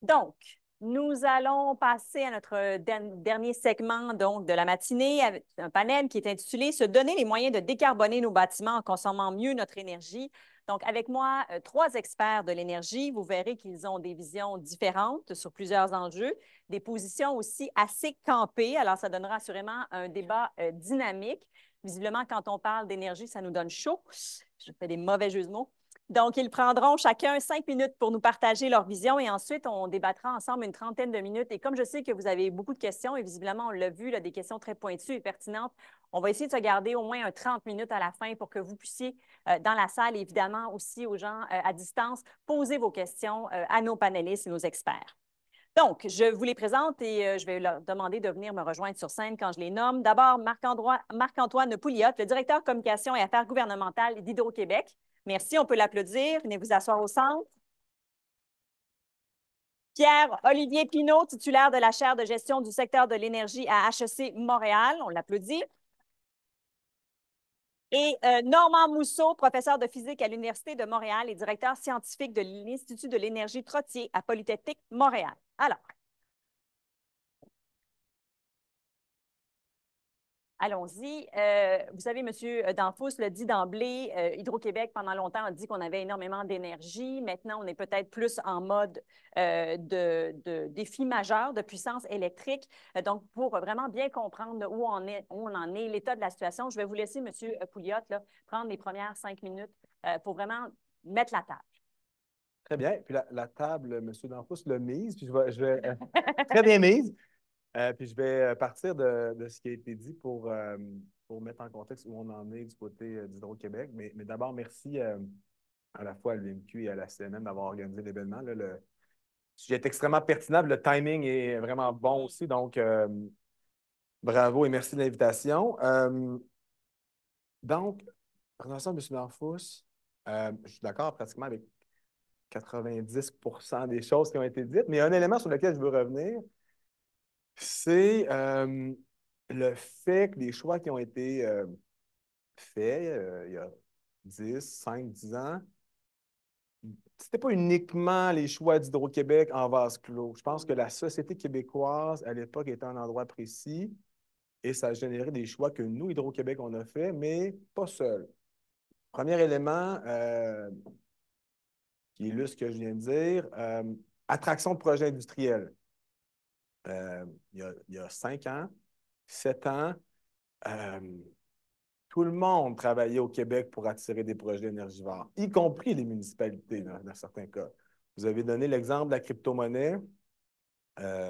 Donc, nous allons passer à notre dernier segment donc, de la matinée avec un panel qui est intitulé Se donner les moyens de décarboner nos bâtiments en consommant mieux notre énergie. Donc, avec moi, trois experts de l'énergie. Vous verrez qu'ils ont des visions différentes sur plusieurs enjeux, des positions aussi assez campées. Alors, ça donnera assurément un débat dynamique. Visiblement, quand on parle d'énergie, ça nous donne chaud. Je fais des mauvais jeux de mots. Donc, ils prendront chacun 5 minutes pour nous partager leur vision et ensuite, on débattra ensemble une trentaine de minutes. Et comme je sais que vous avez beaucoup de questions et visiblement, on l'a vu, là, des questions très pointues et pertinentes, on va essayer de se garder au moins 30 minutes à la fin pour que vous puissiez, dans la salle, et évidemment aussi aux gens à distance, poser vos questions à nos panélistes et nos experts. Donc, je vous les présente et je vais leur demander de venir me rejoindre sur scène quand je les nomme. D'abord, Marc-Antoine Pouliot, le directeur communication et affaires gouvernementales d'Hydro-Québec. Merci, on peut l'applaudir. Venez vous asseoir au centre. Pierre-Olivier Pinault, titulaire de la chaire de gestion du secteur de l'énergie à HEC Montréal. On l'applaudit. Et Normand Mousseau, professeur de physique à l'Université de Montréal et directeur scientifique de l'Institut de l'énergie Trottier à Polytechnique Montréal. Alors, allons-y. Vous savez, M. Danfous l'a dit d'emblée, Hydro-Québec, pendant longtemps, a dit qu'on avait énormément d'énergie. Maintenant, on est peut-être plus en mode de défi majeur de puissance électrique. Donc, pour vraiment bien comprendre où on en est, l'état de la situation, je vais vous laisser, M. Pouliot, là, prendre les premières 5 minutes pour vraiment mettre la table. Très bien. Puis la table, M. Danfous l'a mise, puis très bien mise. Puis je vais partir de ce qui a été dit pour mettre en contexte où on en est du côté d'Hydro-Québec. Mais d'abord, merci à la fois à l'UMQ et à la CNN d'avoir organisé l'événement. Le sujet est extrêmement pertinent, le timing est vraiment bon aussi. Donc, bravo et merci de l'invitation. Donc, présentation de M. Danfous, je suis d'accord pratiquement avec 90% des choses qui ont été dites, mais un élément sur lequel je veux revenir, c'est le fait que les choix qui ont été faits il y a 10 ans, c'était pas uniquement les choix d'Hydro-Québec en vase clos. Je pense que la société québécoise, à l'époque, était à un endroit précis et ça a généré des choix que nous, Hydro-Québec, on a fait, mais pas seul. Premier élément qui illustre ce que je viens de dire, attraction de projets industriels. Il y a 5 ans, 7 ans, tout le monde travaillait au Québec pour attirer des projets énergivores, y compris les municipalités dans certains cas. Vous avez donné l'exemple de la crypto-monnaie.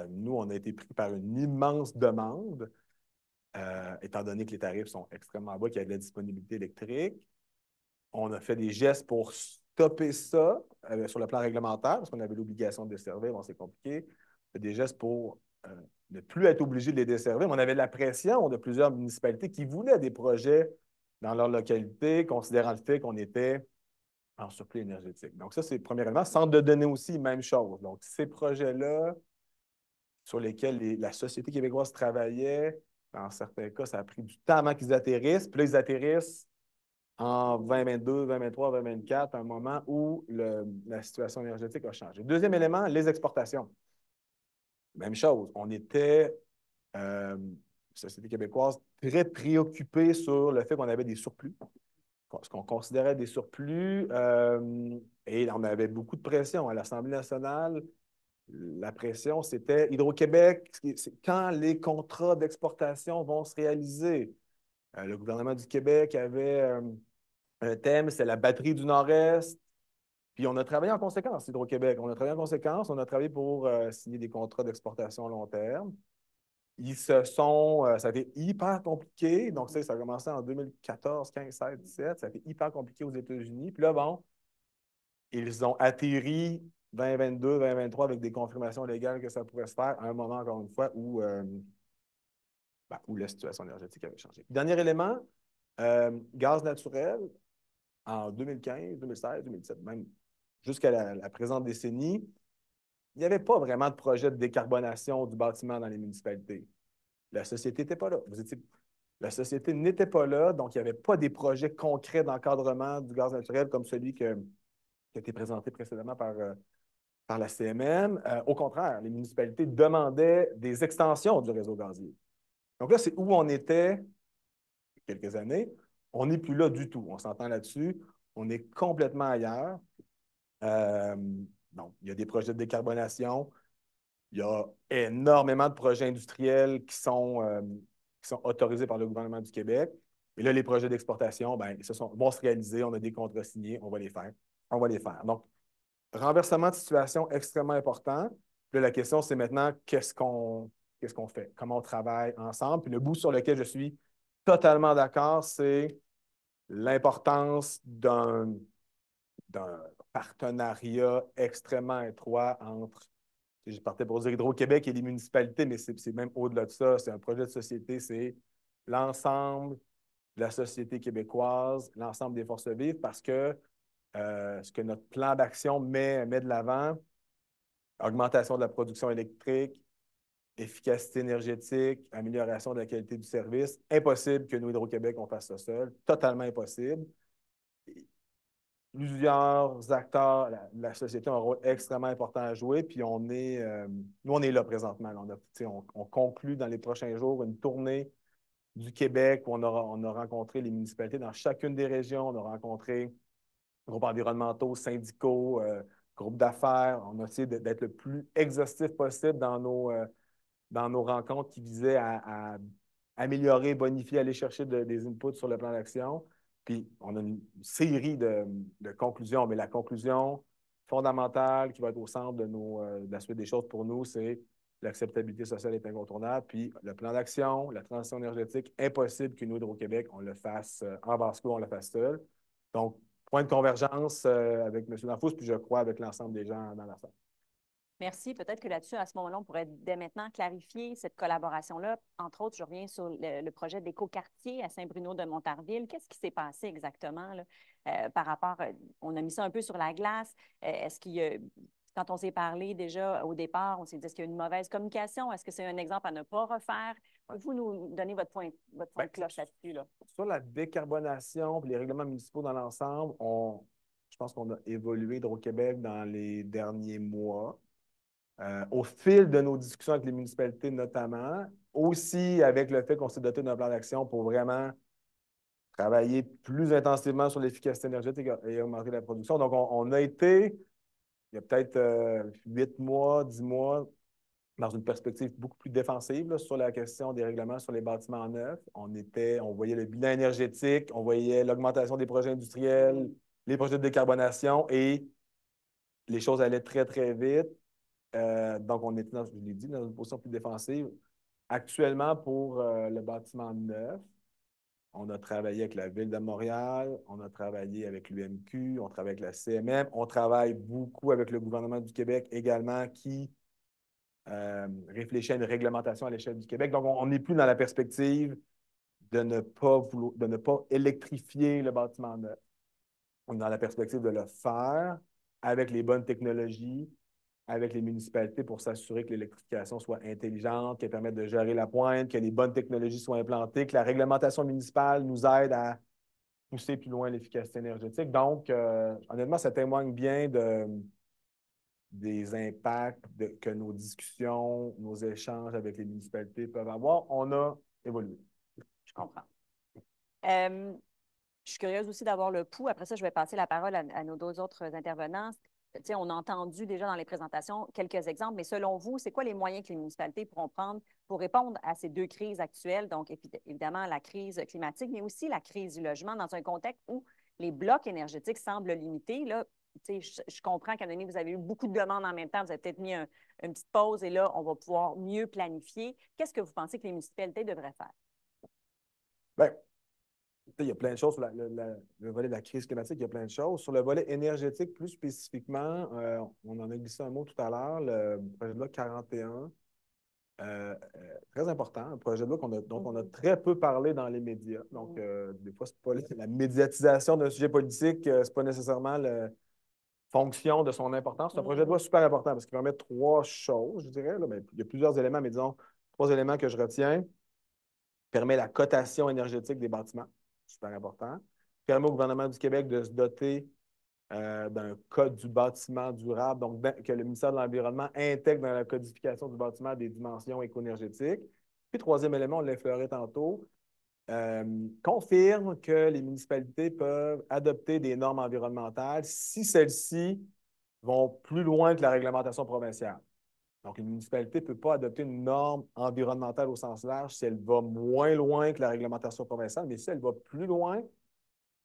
Nous, on a été pris par une immense demande, étant donné que les tarifs sont extrêmement bas, qu'il y a de la disponibilité électrique. On a fait des gestes pour stopper ça sur le plan réglementaire, parce qu'on avait l'obligation de desservir, bon, c'est compliqué. On fait des gestes pour ne plus être obligé de les desservir. Mais on avait la pression de plusieurs municipalités qui voulaient des projets dans leur localité, considérant le fait qu'on était en surplus énergétique. Donc, ça, c'est premièrement. Centre de données aussi, même chose. Donc, ces projets-là, sur lesquels la société québécoise travaillait, dans certains cas, ça a pris du temps avant qu'ils atterrissent. Puis là, ils atterrissent en 2022, 2023, 2024, à un moment où la situation énergétique a changé. Deuxième élément, les exportations. Même chose. On était, société québécoise, très préoccupée sur le fait qu'on avait des surplus, ce qu'on considérait des surplus, et on avait beaucoup de pression à l'Assemblée nationale. La pression, c'était Hydro-Québec, c'est quand les contrats d'exportation vont se réaliser. Le gouvernement du Québec avait un thème, c'est la batterie du Nord-Est. Puis on a travaillé en conséquence, Hydro-Québec. On a travaillé en conséquence, on a travaillé pour signer des contrats d'exportation à long terme. Ça a été hyper compliqué. Donc, ça a commencé en 2014, 15, 16, 17. Ça a été hyper compliqué aux États-Unis. Puis là, bon, ils ont atterri 2022, 2023 avec des confirmations légales que ça pourrait se faire à un moment, encore une fois, où la situation énergétique avait changé. Dernier élément, gaz naturel, en 2015, 2016, 2017, même jusqu'à la présente décennie, il n'y avait pas vraiment de projet de décarbonation du bâtiment dans les municipalités. La société n'était pas là. La société n'était pas là, donc il n'y avait pas des projets concrets d'encadrement du gaz naturel comme celui qui a été présenté précédemment par par la CMM. Au contraire, les municipalités demandaient des extensions du réseau gazier. Donc là, c'est où on était il y a quelques années. On n'est plus là du tout. On s'entend là-dessus. On est complètement ailleurs. Donc, il y a des projets de décarbonation. Il y a énormément de projets industriels qui sont autorisés par le gouvernement du Québec. Et là, les projets d'exportation, ben, vont se réaliser. On a des contrats signés. On va les faire. On va les faire. Donc, renversement de situation extrêmement important. Puis là, la question, c'est maintenant qu'est-ce qu'on fait? Comment on travaille ensemble? Puis le bout sur lequel je suis totalement d'accord, c'est l'importance d'un partenariat extrêmement étroit entre, je partais pour dire Hydro-Québec et les municipalités, mais c'est même au-delà de ça. C'est un projet de société, c'est l'ensemble de la société québécoise, l'ensemble des forces vives, parce que ce que notre plan d'action met de l'avant, augmentation de la production électrique, efficacité énergétique, amélioration de la qualité du service. Impossible que nous, Hydro-Québec, on fasse ça seul. Totalement impossible. Plusieurs acteurs de la société ont un rôle extrêmement important à jouer, puis nous, on est là présentement. Là. On conclut dans les prochains jours une tournée du Québec où on a rencontré les municipalités dans chacune des régions. On a rencontré groupes environnementaux, syndicaux, groupes d'affaires. On a essayé d'être le plus exhaustif possible dans nos rencontres qui visaient à améliorer, bonifier, aller chercher des inputs sur le plan d'action. Puis, on a une série de conclusions, mais la conclusion fondamentale qui va être au centre de la suite des choses pour nous, c'est l'acceptabilité sociale est incontournable. Puis, le plan d'action, la transition énergétique, impossible que nous, Hydro-Québec, on le fasse en basse cour, on le fasse seul. Donc, point de convergence avec M. Danfous, puis je crois avec l'ensemble des gens dans la salle. Merci. Peut-être que là-dessus, à ce moment-là, on pourrait dès maintenant clarifier cette collaboration-là. Entre autres, je reviens sur le projet d'écoquartier à Saint-Bruno de Montarville. Qu'est-ce qui s'est passé exactement là, par rapport, on a mis ça un peu sur la glace. Est-ce qu'il y a, quand on s'est parlé déjà au départ, on s'est dit est-ce qu'il y a une mauvaise communication? Est-ce que c'est un exemple à ne pas refaire? Pouvez-vous nous donner votre point de cloche là-dessus? Là? Sur la décarbonation et les règlements municipaux dans l'ensemble, je pense qu'on a évolué Hydro-Québec dans les derniers mois. Au fil de nos discussions avec les municipalités notamment, aussi avec le fait qu'on s'est doté d'un plan d'action pour vraiment travailler plus intensivement sur l'efficacité énergétique et augmenter la production. Donc, on a été, il y a peut-être 8 mois, 10 mois, dans une perspective beaucoup plus défensive là, sur la question des règlements sur les bâtiments neufs. On voyait le bilan énergétique, on voyait l'augmentation des projets industriels, les projets de décarbonation et les choses allaient très, très vite. Donc, on était, je l'ai dit, dans une position plus défensive. Actuellement, pour le bâtiment neuf, on a travaillé avec la Ville de Montréal, on a travaillé avec l'UMQ, on travaille avec la CMM, on travaille beaucoup avec le gouvernement du Québec également qui réfléchit à une réglementation à l'échelle du Québec. Donc, on n'est plus dans la perspective de ne pas électrifier le bâtiment neuf. On est dans la perspective de le faire avec les bonnes technologies, avec les municipalités pour s'assurer que l'électrification soit intelligente, qu'elle permette de gérer la pointe, que les bonnes technologies soient implantées, que la réglementation municipale nous aide à pousser plus loin l'efficacité énergétique. Donc, honnêtement, ça témoigne bien des impacts que nos discussions, nos échanges avec les municipalités peuvent avoir. On a évolué. Je comprends. Je suis curieuse aussi d'avoir le pouls. Après ça, je vais passer la parole à nos deux autres intervenants. T'sais, on a entendu déjà dans les présentations quelques exemples, mais selon vous, c'est quoi les moyens que les municipalités pourront prendre pour répondre à ces deux crises actuelles? Donc, évidemment, la crise climatique, mais aussi la crise du logement dans un contexte où les blocs énergétiques semblent limités. Là, je comprends qu'à un moment donné, vous avez eu beaucoup de demandes en même temps. Vous avez peut-être mis une petite pause et là, on va pouvoir mieux planifier. Qu'est-ce que vous pensez que les municipalités devraient faire? Bien, il y a plein de choses sur le volet de la crise climatique, il y a plein de choses. Sur le volet énergétique, plus spécifiquement, on en a glissé un mot tout à l'heure, le projet de loi 41, très important, un projet de loi dont on a très peu parlé dans les médias. Donc, des fois, c'est pas la médiatisation d'un sujet politique, c'est pas nécessairement la fonction de son importance. C'est un projet de loi super important parce qu'il permet trois choses, je dirais. Là. Bien, il y a plusieurs éléments, mais disons, trois éléments que je retiens. Permet la cotation énergétique des bâtiments, super important. Permet au gouvernement du Québec de se doter d'un code du bâtiment durable, donc que le ministère de l'Environnement intègre dans la codification du bâtiment des dimensions éco-énergétiques. Puis, troisième élément, on l'a effleuré tantôt, confirme que les municipalités peuvent adopter des normes environnementales si celles-ci vont plus loin que la réglementation provinciale. Donc, une municipalité ne peut pas adopter une norme environnementale au sens large si elle va moins loin que la réglementation provinciale, mais si elle va plus loin,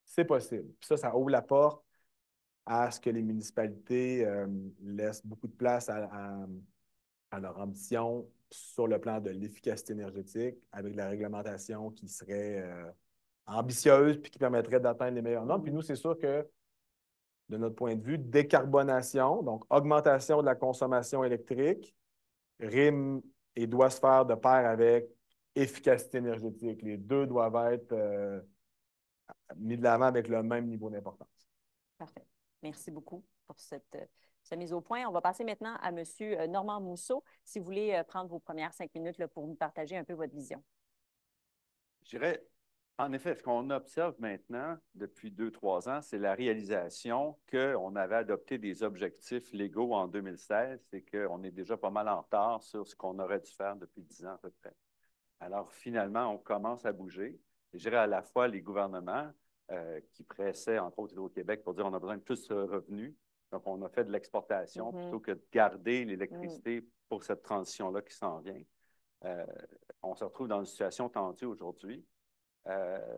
c'est possible. Puis ça ouvre la porte à ce que les municipalités laissent beaucoup de place à leur ambition sur le plan de l'efficacité énergétique, avec la réglementation qui serait ambitieuse puis qui permettrait d'atteindre les meilleures normes. Puis nous, c'est sûr que, de notre point de vue, décarbonation, donc augmentation de la consommation électrique, rime et doit se faire de pair avec efficacité énergétique. Les deux doivent être mis de l'avant avec le même niveau d'importance. Parfait. Merci beaucoup pour cette mise au point. On va passer maintenant à M. Normand Mousseau, si vous voulez prendre vos premières 5 minutes là, pour nous partager un peu votre vision. Je dirais, en effet, ce qu'on observe maintenant depuis 2-3 ans, c'est la réalisation qu'on avait adopté des objectifs légaux en 2016 et qu'on est déjà pas mal en retard sur ce qu'on aurait dû faire depuis 10 ans à peu près. Alors, finalement, on commence à bouger. Je dirais à la fois les gouvernements qui pressaient, entre autres, au Québec pour dire qu'on a besoin de plus de revenus. Donc, on a fait de l'exportation plutôt que de garder l'électricité pour cette transition-là qui s'en vient. On se retrouve dans une situation tendue aujourd'hui.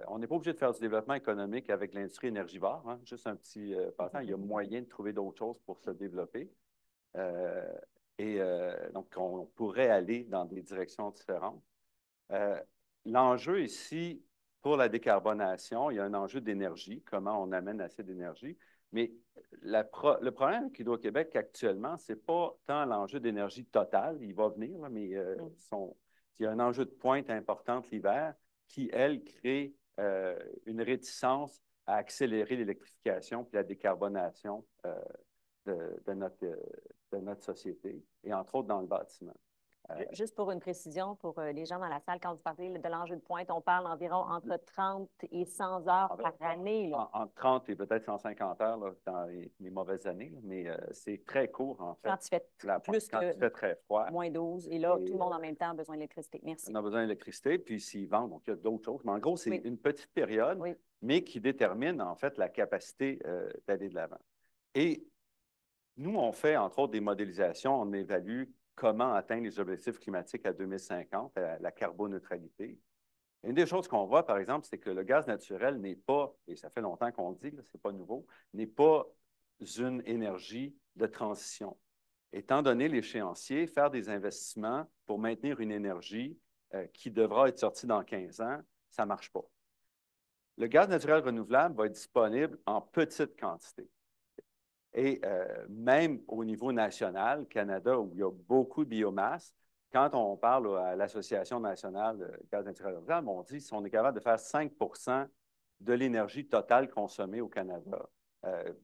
On n'est pas obligé de faire du développement économique avec l'industrie énergivore. Hein. Juste un petit passant, il y a moyen de trouver d'autres choses pour se développer. Donc, on pourrait aller dans des directions différentes. L'enjeu ici, pour la décarbonation, il y a un enjeu d'énergie, comment on amène assez d'énergie. Mais le problème avec Hydro-Québec actuellement, ce n'est pas tant l'enjeu d'énergie totale, il va venir, là, mais il y a un enjeu de pointe importante l'hiver qui, elle, crée une réticence à accélérer l'électrification et la décarbonation de notre société, et entre autres dans le bâtiment. Juste pour une précision, pour les gens dans la salle, quand vous parlez de l'enjeu de pointe, on parle environ entre 30 et 100 heures par année. Entre 30 et peut-être 150 heures là, dans les mauvaises années, là, mais c'est très court en fait. Quand il fait plus quand il fait très froid. moins 12, et là, tout le monde en même temps a besoin d'électricité. Merci. On a besoin d'électricité, puis s'ils vendent, donc il y a d'autres choses. Mais en gros, c'est une petite période, mais qui détermine en fait la capacité d'aller de l'avant. Et nous, on fait entre autres des modélisations, on évalue comment atteindre les objectifs climatiques à 2050, la carboneutralité. Une des choses qu'on voit, par exemple, c'est que le gaz naturel n'est pas, et ça fait longtemps qu'on le dit, ce n'est pas nouveau, n'est pas une énergie de transition. Étant donné l'échéancier, faire des investissements pour maintenir une énergie qui devra être sortie dans 15 ans, ça ne marche pas. Le gaz naturel renouvelable va être disponible en petite quantité. Et même au niveau national, Canada, où il y a beaucoup de biomasse, quand on parle à l'Association nationale de gaz naturel renouvelable, on dit qu'on est capable de faire 5 de l'énergie totale consommée au Canada.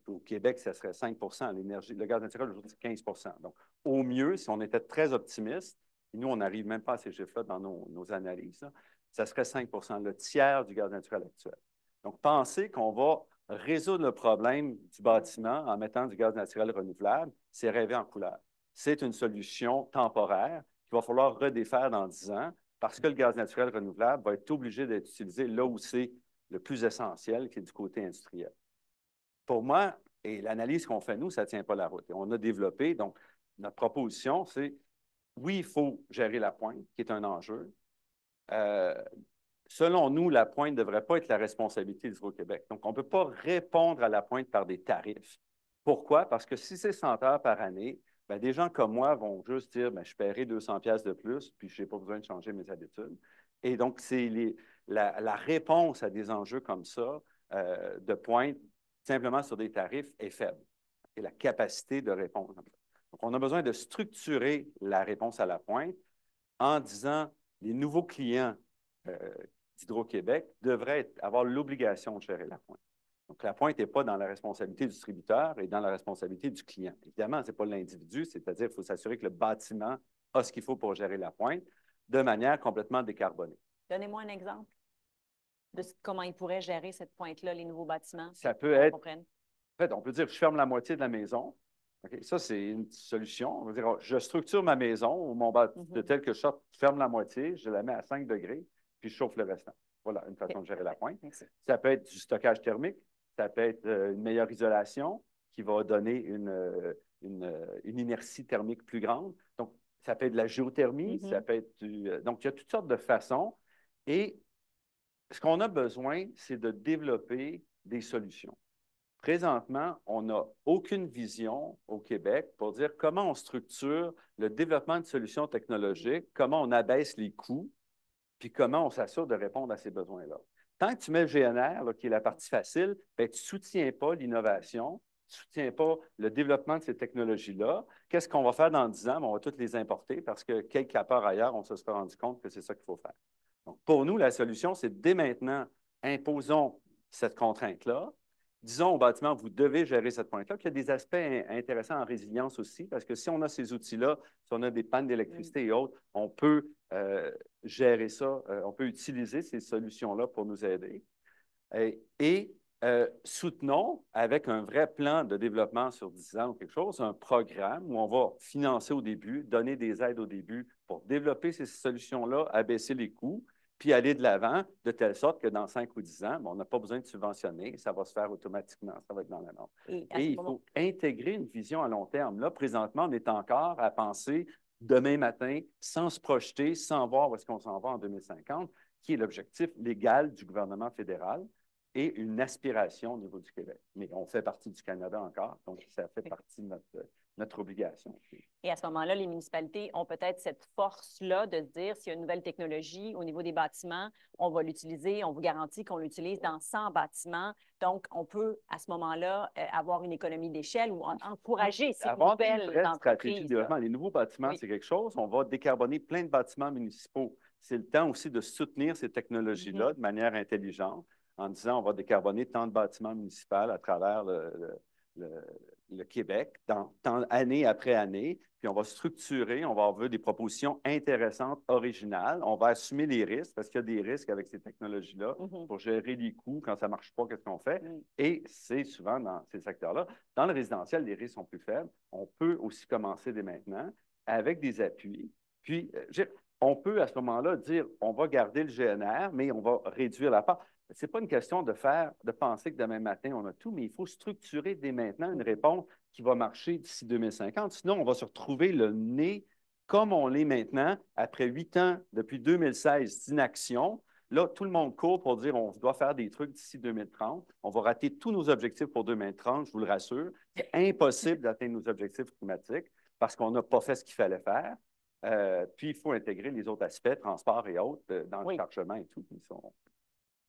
Au Québec, ce serait 5 le gaz naturel, aujourd'hui, c'est 15 Donc, au mieux, si on était très optimiste, et nous, on n'arrive même pas à ces chiffres-là dans nos analyses, là, ça serait 5 le tiers du gaz naturel actuel. Donc, penser qu'on va résoudre le problème du bâtiment en mettant du gaz naturel renouvelable, c'est rêver en couleur. C'est une solution temporaire qu'il va falloir redéfaire dans 10 ans parce que le gaz naturel renouvelable va être obligé d'être utilisé là où c'est le plus essentiel, qui est du côté industriel. Pour moi, et l'analyse qu'on fait, nous, ça ne tient pas la route. Et on a développé, donc, notre proposition, c'est, oui, il faut gérer la pointe, qui est un enjeu. Selon nous, la pointe ne devrait pas être la responsabilité d'Hydro-Québec. Donc, on ne peut pas répondre à la pointe par des tarifs. Pourquoi? Parce que si c'est 100 heures par année, bien, des gens comme moi vont juste dire, bien, je paierai 200$ de plus, puis je n'ai pas besoin de changer mes habitudes. Et donc, c'est la réponse à des enjeux comme ça, de pointe, simplement sur des tarifs, est faible. Et la capacité de répondre. Donc, on a besoin de structurer la réponse à la pointe en disant, les nouveaux clients d'Hydro-Québec devraient avoir l'obligation de gérer la pointe. Donc, la pointe n'est pas dans la responsabilité du distributeur et dans la responsabilité du client. Évidemment, ce n'est pas l'individu, c'est-à-dire qu'il faut s'assurer que le bâtiment a ce qu'il faut pour gérer la pointe de manière complètement décarbonée. Donnez-moi un exemple de comment ils pourraient gérer cette pointe-là, les nouveaux bâtiments. Ça peut être, fait, on peut dire, je ferme la moitié de la maison. Okay? Ça, c'est une solution. On va dire, je structure ma maison ou mon bâtiment de tel que je ferme la moitié, je la mets à 5 degrés, puis je chauffe le restant. Voilà, une façon de gérer la pointe. Ça peut être du stockage thermique, ça peut être une meilleure isolation qui va donner une inertie thermique plus grande. Donc, ça peut être de la géothermie, ça peut être donc, il y a toutes sortes de façons. Et ce qu'on a besoin, c'est de développer des solutions. Présentement, on n'a aucune vision au Québec pour dire comment on structure le développement de solutions technologiques, comment on abaisse les coûts, puis comment on s'assure de répondre à ces besoins-là. Tant que tu mets le GNR, là, qui est la partie facile, bien, tu ne soutiens pas l'innovation, tu ne soutiens pas le développement de ces technologies-là. Qu'est-ce qu'on va faire dans 10 ans? Bien, on va toutes les importer parce que quelque part ailleurs, on se sera rendu compte que c'est ça qu'il faut faire. Donc, pour nous, la solution, c'est dès maintenant, imposons cette contrainte-là. Disons au bâtiment, vous devez gérer cette pointe-là. Puis il y a des aspects intéressants en résilience aussi, parce que si on a ces outils-là, si on a des pannes d'électricité et autres, on peut gérer ça, on peut utiliser ces solutions-là pour nous aider. Et soutenons, avec un vrai plan de développement sur 10 ans ou quelque chose, un programme où on va financer au début, donner des aides au début pour développer ces solutions-là, abaisser les coûts, puis aller de l'avant de telle sorte que dans 5 ou 10 ans, on n'a pas besoin de subventionner, ça va se faire automatiquement, ça va être dans la norme. Et il faut intégrer une vision à long terme. Là, présentement, on est encore à penser demain matin, sans se projeter, sans voir où est-ce qu'on s'en va en 2050, qui est l'objectif légal du gouvernement fédéral et une aspiration au niveau du Québec. Mais on fait partie du Canada encore, donc ça fait partie de notre obligation. Et à ce moment-là, les municipalités ont peut-être cette force-là de se dire, s'il y a une nouvelle technologie au niveau des bâtiments, on va l'utiliser, on vous garantit qu'on l'utilise dans 100 bâtiments. Donc, on peut, à ce moment-là, avoir une économie d'échelle ou encourager ces nouvelles entreprises. Les nouveaux bâtiments, c'est quelque chose. On va décarboner plein de bâtiments municipaux. C'est le temps aussi de soutenir ces technologies-là de manière intelligente en disant on va décarboner tant de bâtiments municipaux à travers le Québec, année après année, puis on va structurer, on va avoir des propositions intéressantes, originales, on va assumer les risques, parce qu'il y a des risques avec ces technologies-là, pour gérer les coûts, quand ça ne marche pas, qu'est-ce qu'on fait? Et c'est souvent dans ces secteurs-là. Dans le résidentiel, les risques sont plus faibles. On peut aussi commencer dès maintenant avec des appuis. Puis, on peut à ce moment-là dire, on va garder le GNR, mais on va réduire la part. Ce n'est pas une question de penser que demain matin, on a tout, mais il faut structurer dès maintenant une réponse qui va marcher d'ici 2050. Sinon, on va se retrouver le nez comme on l'est maintenant, après 8 ans, depuis 2016, d'inaction. Là, tout le monde court pour dire on doit faire des trucs d'ici 2030. On va rater tous nos objectifs pour 2030, je vous le rassure. C'est impossible d'atteindre nos objectifs climatiques parce qu'on n'a pas fait ce qu'il fallait faire. Puis, il faut intégrer les autres aspects, transport et autres, dans le chargement et tout.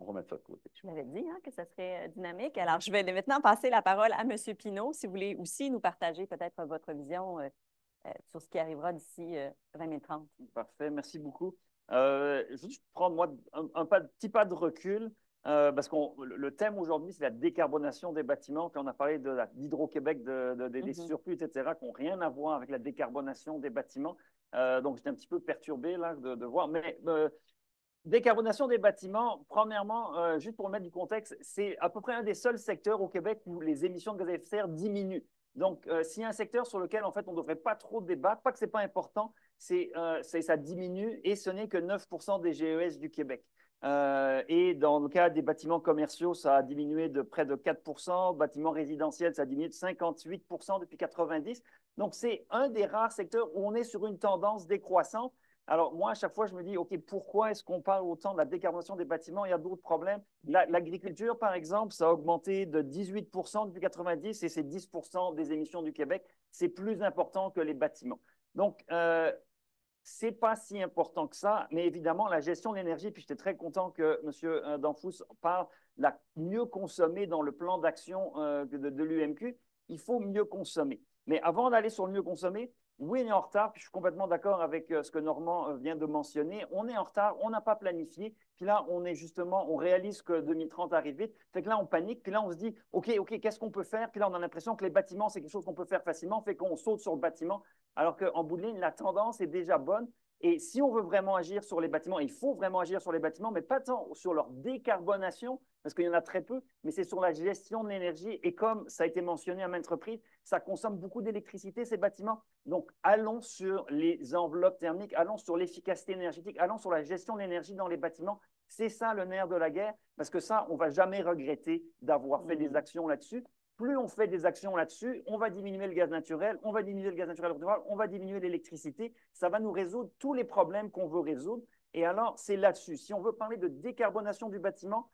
On va mettre ça de côté. Je vous l'avais dit que ça serait dynamique. Alors, je vais maintenant passer la parole à M. Pinault, si vous voulez aussi nous partager peut-être votre vision sur ce qui arrivera d'ici 2030. Parfait, merci beaucoup. Je veux juste prendre, moi, un petit pas de recul, parce que le thème aujourd'hui, c'est la décarbonation des bâtiments. Puis on a parlé d'Hydro-Québec, des surplus, etc., qui n'ont rien à voir avec la décarbonation des bâtiments. Donc, j'étais un petit peu perturbé là, de voir. Mais décarbonation des bâtiments, premièrement, juste pour mettre du contexte, c'est à peu près un des seuls secteurs au Québec où les émissions de gaz à effet de serre diminuent. Donc, s'il y a un secteur sur lequel, en fait, on ne devrait pas trop débattre, pas que ce n'est pas important, ça diminue et ce n'est que 9% des GES du Québec. Et dans le cas des bâtiments commerciaux, ça a diminué de près de 4%. Bâtiments résidentiels, ça a diminué de 58% depuis 90. Donc, c'est un des rares secteurs où on est sur une tendance décroissante. Alors, moi, à chaque fois, je me dis, OK, pourquoi est-ce qu'on parle autant de la décarbonation des bâtiments? Il y a d'autres problèmes. L'agriculture, par exemple, ça a augmenté de 18% depuis 90 et c'est 10% des émissions du Québec. C'est plus important que les bâtiments. Donc, ce n'est pas si important que ça, mais évidemment, la gestion de l'énergie, puis j'étais très content que M. Danfous parle de la mieux consommer dans le plan d'action de l'UMQ. Il faut mieux consommer. Mais avant d'aller sur le mieux consommer, oui, on est en retard, puis je suis complètement d'accord avec ce que Normand vient de mentionner. On est en retard, on n'a pas planifié, puis là, on réalise que 2030 arrive vite, fait que là, on panique, puis là, on se dit, OK, qu'est-ce qu'on peut faire? Puis là, on a l'impression que les bâtiments, c'est quelque chose qu'on peut faire facilement, fait qu'on saute sur le bâtiment, alors qu'en bout de ligne, la tendance est déjà bonne. Et si on veut vraiment agir sur les bâtiments, il faut vraiment agir sur les bâtiments, mais pas tant sur leur décarbonation, parce qu'il y en a très peu, mais c'est sur la gestion de l'énergie. Et comme ça a été mentionné à maintes reprises, ça consomme beaucoup d'électricité, ces bâtiments. Donc, allons sur les enveloppes thermiques, allons sur l'efficacité énergétique, allons sur la gestion de l'énergie dans les bâtiments. C'est ça le nerf de la guerre, parce que ça, on ne va jamais regretter d'avoir fait des actions là-dessus. Plus on fait des actions là-dessus, on va diminuer le gaz naturel, on va diminuer le gaz naturel renouvelable, on va diminuer l'électricité. Ça va nous résoudre tous les problèmes qu'on veut résoudre. Et alors, c'est là-dessus. Si on veut parler de décarbonation du bâtiment,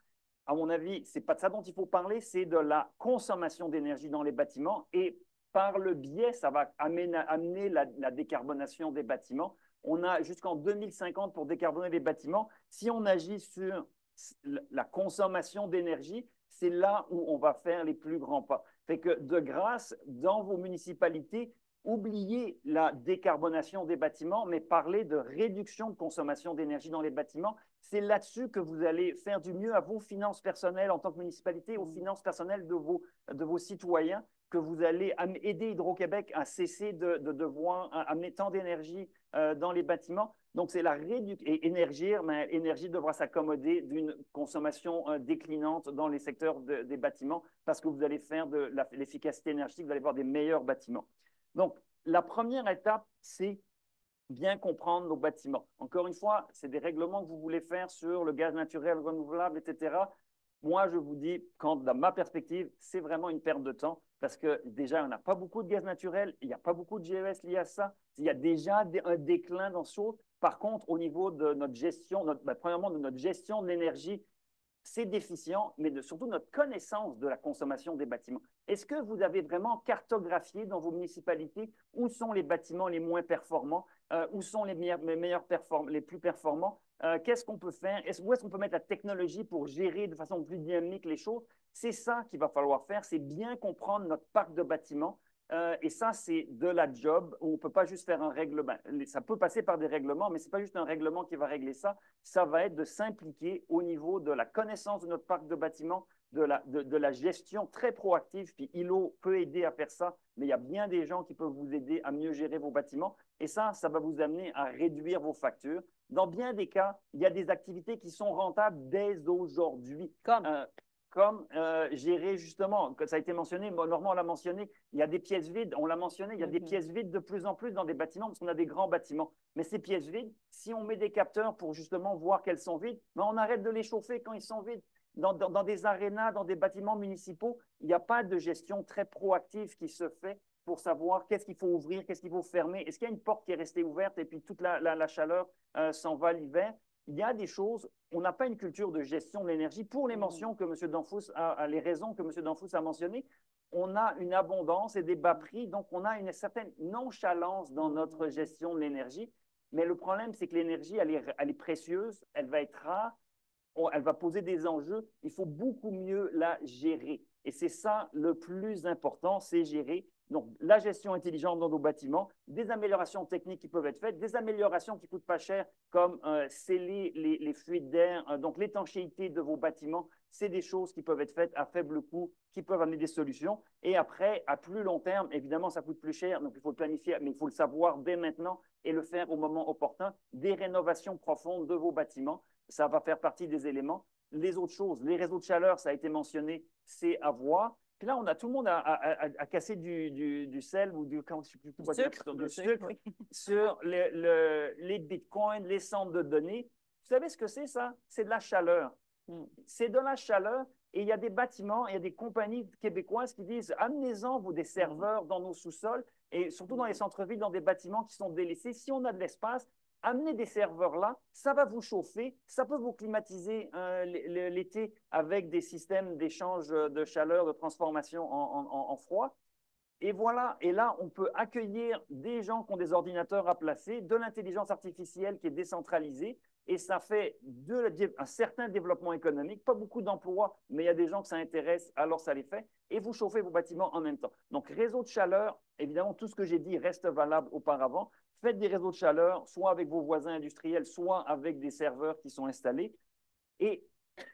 à mon avis, ce n'est pas de ça dont il faut parler, c'est de la consommation d'énergie dans les bâtiments. Et par le biais, ça va amener la décarbonation des bâtiments. On a jusqu'en 2050 pour décarboner les bâtiments. Si on agit sur la consommation d'énergie, c'est là où on va faire les plus grands pas. Fait que de grâce, dans vos municipalités, oubliez la décarbonation des bâtiments, mais parlez de réduction de consommation d'énergie dans les bâtiments. C'est là-dessus que vous allez faire du mieux à vos finances personnelles en tant que municipalité, aux finances personnelles de vos citoyens, que vous allez aider Hydro-Québec à cesser de devoir amener tant d'énergie dans les bâtiments. Donc, c'est la réduction. Et Énergie devra s'accommoder d'une consommation déclinante dans les secteurs des bâtiments parce que vous allez faire de l'efficacité énergétique, vous allez avoir des meilleurs bâtiments. Donc, la première étape, c'est bien comprendre nos bâtiments. Encore une fois, c'est des règlements que vous voulez faire sur le gaz naturel renouvelable, etc. Moi, je vous dis, dans ma perspective, c'est vraiment une perte de temps parce que déjà, on n'a pas beaucoup de gaz naturel, il n'y a pas beaucoup de GES liés à ça. Il y a déjà un déclin dans ce chose. Par contre, au niveau de notre gestion, premièrement, de notre gestion de l'énergie, c'est déficient, mais surtout notre connaissance de la consommation des bâtiments. Est-ce que vous avez vraiment cartographié dans vos municipalités où sont les bâtiments les moins performants, où sont les plus performants? Qu'est-ce qu'on peut faire? Où est-ce qu'on peut mettre la technologie pour gérer de façon plus dynamique les choses? C'est ça qu'il va falloir faire, c'est bien comprendre notre parc de bâtiments. Et ça, c'est de la job où on ne peut pas juste faire un règlement. Ça peut passer par des règlements, mais ce n'est pas juste un règlement qui va régler ça. Ça va être de s'impliquer au niveau de la connaissance de notre parc de bâtiments, de la gestion très proactive. Puis ILO peut aider à faire ça, mais il y a bien des gens qui peuvent vous aider à mieux gérer vos bâtiments. Et ça va vous amener à réduire vos factures. Dans bien des cas, il y a des activités qui sont rentables dès aujourd'hui. Comme gérer justement, ça a été mentionné, Normand l'a mentionné, il y a des pièces vides, on l'a mentionné, il y a des pièces vides de plus en plus dans des bâtiments parce qu'on a des grands bâtiments. Mais ces pièces vides, si on met des capteurs pour justement voir qu'elles sont vides, on arrête de les chauffer quand ils sont vides. Dans des arénas, dans des bâtiments municipaux, il n'y a pas de gestion très proactive qui se fait pour savoir qu'est-ce qu'il faut ouvrir, qu'est-ce qu'il faut fermer. Est-ce qu'il y a une porte qui est restée ouverte et puis toute la chaleur s'en va l'hiver? Il y a des choses, on n'a pas une culture de gestion de l'énergie pour les mentions que M. Danfous les raisons que M. Danfous a mentionnées. On a une abondance et des bas prix, donc on a une certaine nonchalance dans notre gestion de l'énergie. Mais le problème, c'est que l'énergie, elle est précieuse, elle va être rare, elle va poser des enjeux. Il faut beaucoup mieux la gérer. Et c'est ça le plus important, c'est gérer. Donc, la gestion intelligente dans nos bâtiments, des améliorations techniques qui peuvent être faites, des améliorations qui ne coûtent pas cher, comme sceller les fuites d'air, donc l'étanchéité de vos bâtiments, c'est des choses qui peuvent être faites à faible coût, qui peuvent amener des solutions. Et après, à plus long terme, évidemment, ça coûte plus cher, donc il faut le planifier, mais il faut le savoir dès maintenant et le faire au moment opportun. Des rénovations profondes de vos bâtiments, ça va faire partie des éléments. Les autres choses, les réseaux de chaleur, ça a été mentionné, c'est à voir. Puis là, on a tout le monde à casser du sel ou du sucre oui. sur les bitcoins, les centres de données. Vous savez ce que c'est, ça? C'est de la chaleur. C'est de la chaleur. Et il y a des bâtiments, il y a des compagnies québécoises qui disent amenez-en des serveurs dans nos sous-sols et surtout dans les centres-villes, dans des bâtiments qui sont délaissés. Si on a de l'espace, amenez des serveurs là, ça va vous chauffer, ça peut vous climatiser l'été avec des systèmes d'échange de chaleur, de transformation en froid. Et voilà, et là, on peut accueillir des gens qui ont des ordinateurs à placer, de l'intelligence artificielle qui est décentralisée, et ça fait un certain développement économique, pas beaucoup d'emplois, mais il y a des gens que ça intéresse, alors ça les fait, et vous chauffez vos bâtiments en même temps. Donc, réseau de chaleur, évidemment, tout ce que j'ai dit reste valable auparavant. Faites des réseaux de chaleur, soit avec vos voisins industriels, soit avec des serveurs qui sont installés. Et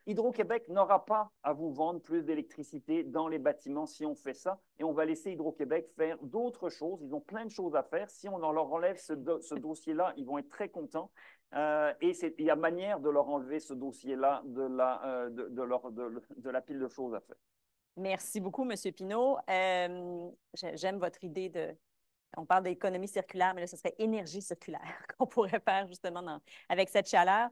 Hydro-Québec n'aura pas à vous vendre plus d'électricité dans les bâtiments si on fait ça. Et on va laisser Hydro-Québec faire d'autres choses. Ils ont plein de choses à faire. Si on leur enlève ce dossier-là, ils vont être très contents. Et il y a manière de leur enlever ce dossier-là de la pile de choses à faire. Merci beaucoup, M. Pinault. J'aime votre idée de... On parle d'économie circulaire, mais là, ce serait énergie circulaire qu'on pourrait faire justement avec cette chaleur.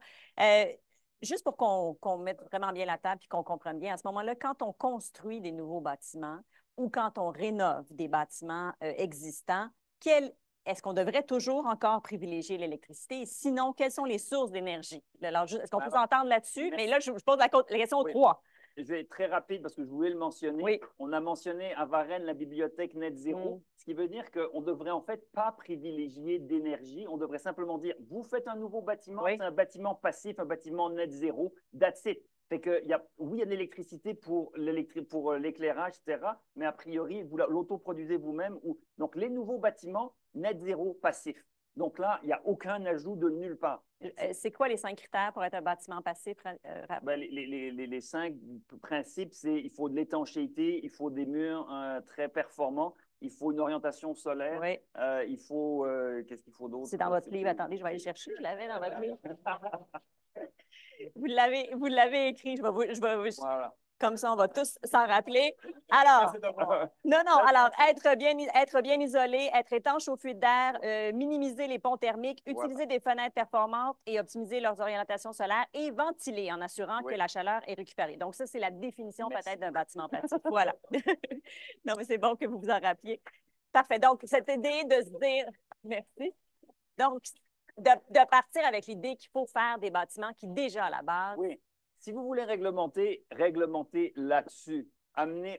Juste pour qu'on mette vraiment bien la table et qu'on comprenne bien, à ce moment-là, quand on construit des nouveaux bâtiments ou quand on rénove des bâtiments existants, est-ce qu'on devrait toujours encore privilégier l'électricité? Sinon, quelles sont les sources d'énergie? Alors, est-ce qu'on peut s'entendre là-dessus? Mais là, je pose la question aux trois. Je vais être très rapide parce que je voulais le mentionner. Oui. On a mentionné à Varennes la bibliothèque Net Zéro, ce qui veut dire qu'on ne devrait en fait pas privilégier d'énergie. On devrait simplement dire, vous faites un nouveau bâtiment, c'est un bâtiment passif, un bâtiment Net Zéro, that's it. Fait que, oui, il y a de l'électricité pour l'éclairage, etc., mais a priori, vous l'autoproduisez vous-même. Donc, les nouveaux bâtiments Net Zéro passif. Donc là, il n'y a aucun ajout de nulle part. C'est quoi les 5 critères pour être un bâtiment passif? Les 5 principes, c'est il faut de l'étanchéité, il faut des murs très performants, il faut une orientation solaire, il faut... qu'est-ce qu'il faut d'autre? C'est dans votre livre. Attendez, je vais aller chercher. Je l'avais dans votre livre. Vous l'avez écrit. Voilà. Comme ça, on va tous s'en rappeler. Alors, alors, être bien isolé, être étanche aux fuites d'air, minimiser les ponts thermiques, utiliser des fenêtres performantes et optimiser leurs orientations solaires et ventiler en assurant que la chaleur est récupérée. Donc, ça, c'est la définition peut-être d'un bâtiment passif. Voilà. Non, mais c'est bon que vous vous en rappeliez. Parfait. Donc, cette idée de se dire... Merci. Donc, de partir avec l'idée qu'il faut faire des bâtiments qui, déjà à la base... Oui. Si vous voulez réglementer là-dessus.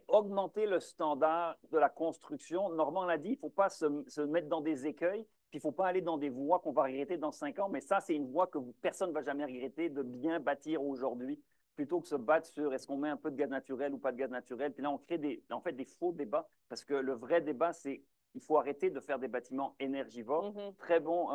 Augmenter le standard de la construction. Normand l'a dit, il ne faut pas se mettre dans des écueils, puis il ne faut pas aller dans des voies qu'on va regretter dans 5 ans, mais ça, c'est une voie que personne ne va jamais regretter de bien bâtir aujourd'hui, plutôt que se battre sur est-ce qu'on met un peu de gaz naturel ou pas de gaz naturel. Puis là, on crée des faux débats, parce que le vrai débat, c'est il faut arrêter de faire des bâtiments énergivores. Très bon.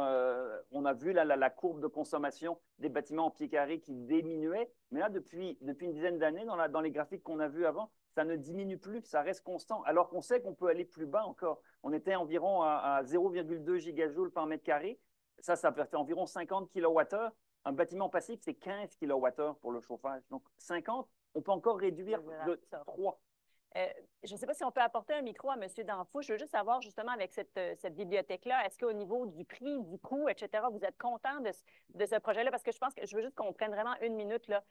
On a vu la courbe de consommation des bâtiments en pied carré qui diminuait. Mais là, depuis une dizaine d'années, dans les graphiques qu'on a vus avant, ça ne diminue plus, ça reste constant. Alors qu'on sait qu'on peut aller plus bas encore. On était environ à 0,2 gigajoules par mètre carré. Ça peut faire environ 50 kWh. Un bâtiment passif, c'est 15 kWh pour le chauffage. Donc, 50, on peut encore réduire de 3. Je ne sais pas si on peut apporter un micro à M. Danfou. Je veux juste savoir, justement, avec cette bibliothèque-là, est-ce qu'au niveau du prix, du coût, etc., vous êtes content de ce projet-là? Parce que je pense que je veux juste qu'on prenne vraiment une minute, là,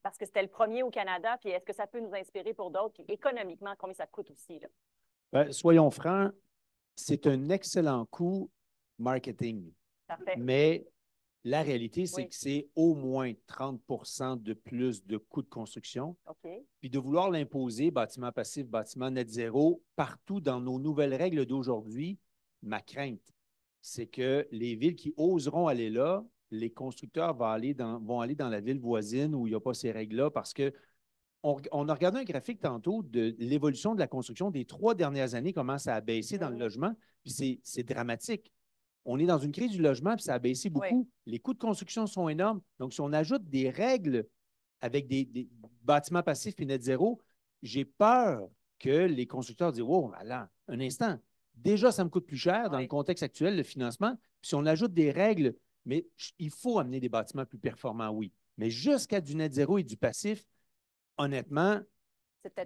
parce que c'était le premier au Canada, puis est-ce que ça peut nous inspirer pour d'autres? Puis économiquement, combien ça coûte aussi, là? Soyons francs, c'est un excellent coût marketing. Parfait. Mais la réalité, c'est que c'est au moins 30 de plus de coûts de construction. Puis de vouloir l'imposer, bâtiment passif, bâtiment net zéro, partout dans nos nouvelles règles d'aujourd'hui, ma crainte, c'est que les villes qui oseront aller là, les constructeurs vont aller dans la ville voisine où il n'y a pas ces règles-là parce que on a regardé un graphique tantôt de l'évolution de la construction des 3 dernières années, comment ça a baissé dans le logement, puis c'est dramatique. On est dans une crise du logement, puis ça a baissé beaucoup. Les coûts de construction sont énormes. Donc, si on ajoute des règles avec des bâtiments passifs et net zéro, j'ai peur que les constructeurs disent « Oh, alors, un instant, déjà, ça me coûte plus cher dans le contexte actuel, le financement. Puis si on ajoute des règles, mais il faut amener des bâtiments plus performants, oui. Mais jusqu'à du net zéro et du passif, honnêtement,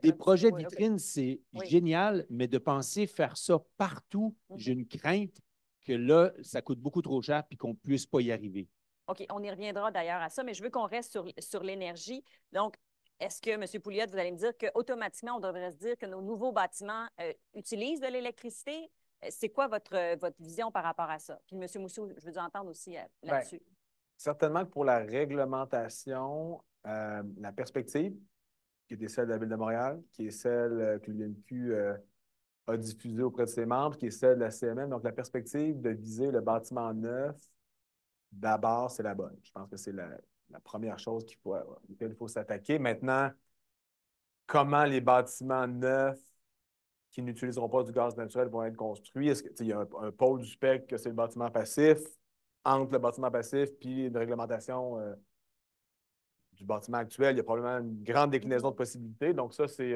des projets de vitrine, c'est génial, mais de penser faire ça partout, j'ai une crainte que là, ça coûte beaucoup trop cher et qu'on ne puisse pas y arriver. OK, on y reviendra d'ailleurs à ça, mais je veux qu'on reste sur l'énergie. Donc, est-ce que, M. Pouliot, vous allez me dire qu'automatiquement, on devrait se dire que nos nouveaux bâtiments utilisent de l'électricité? C'est quoi votre vision par rapport à ça? Puis, M. Mousseau, je veux vous entendre aussi là-dessus. Certainement que pour la réglementation, la perspective, qui était celle de la Ville de Montréal, qui est celle que l'UMQ a diffusée auprès de ses membres, qui est celle de la CMM. Donc, la perspective de viser le bâtiment neuf, d'abord, c'est la bonne. Je pense que c'est la première chose à laquelle il faut s'attaquer. Maintenant, comment les bâtiments neufs qui n'utiliseront pas du gaz naturel vont être construits? Est-ce qu'il y a un pôle du spectre que c'est le bâtiment passif, entre le bâtiment passif puis une réglementation du bâtiment actuel. Il y a probablement une grande déclinaison de possibilités. Donc, ça, c'est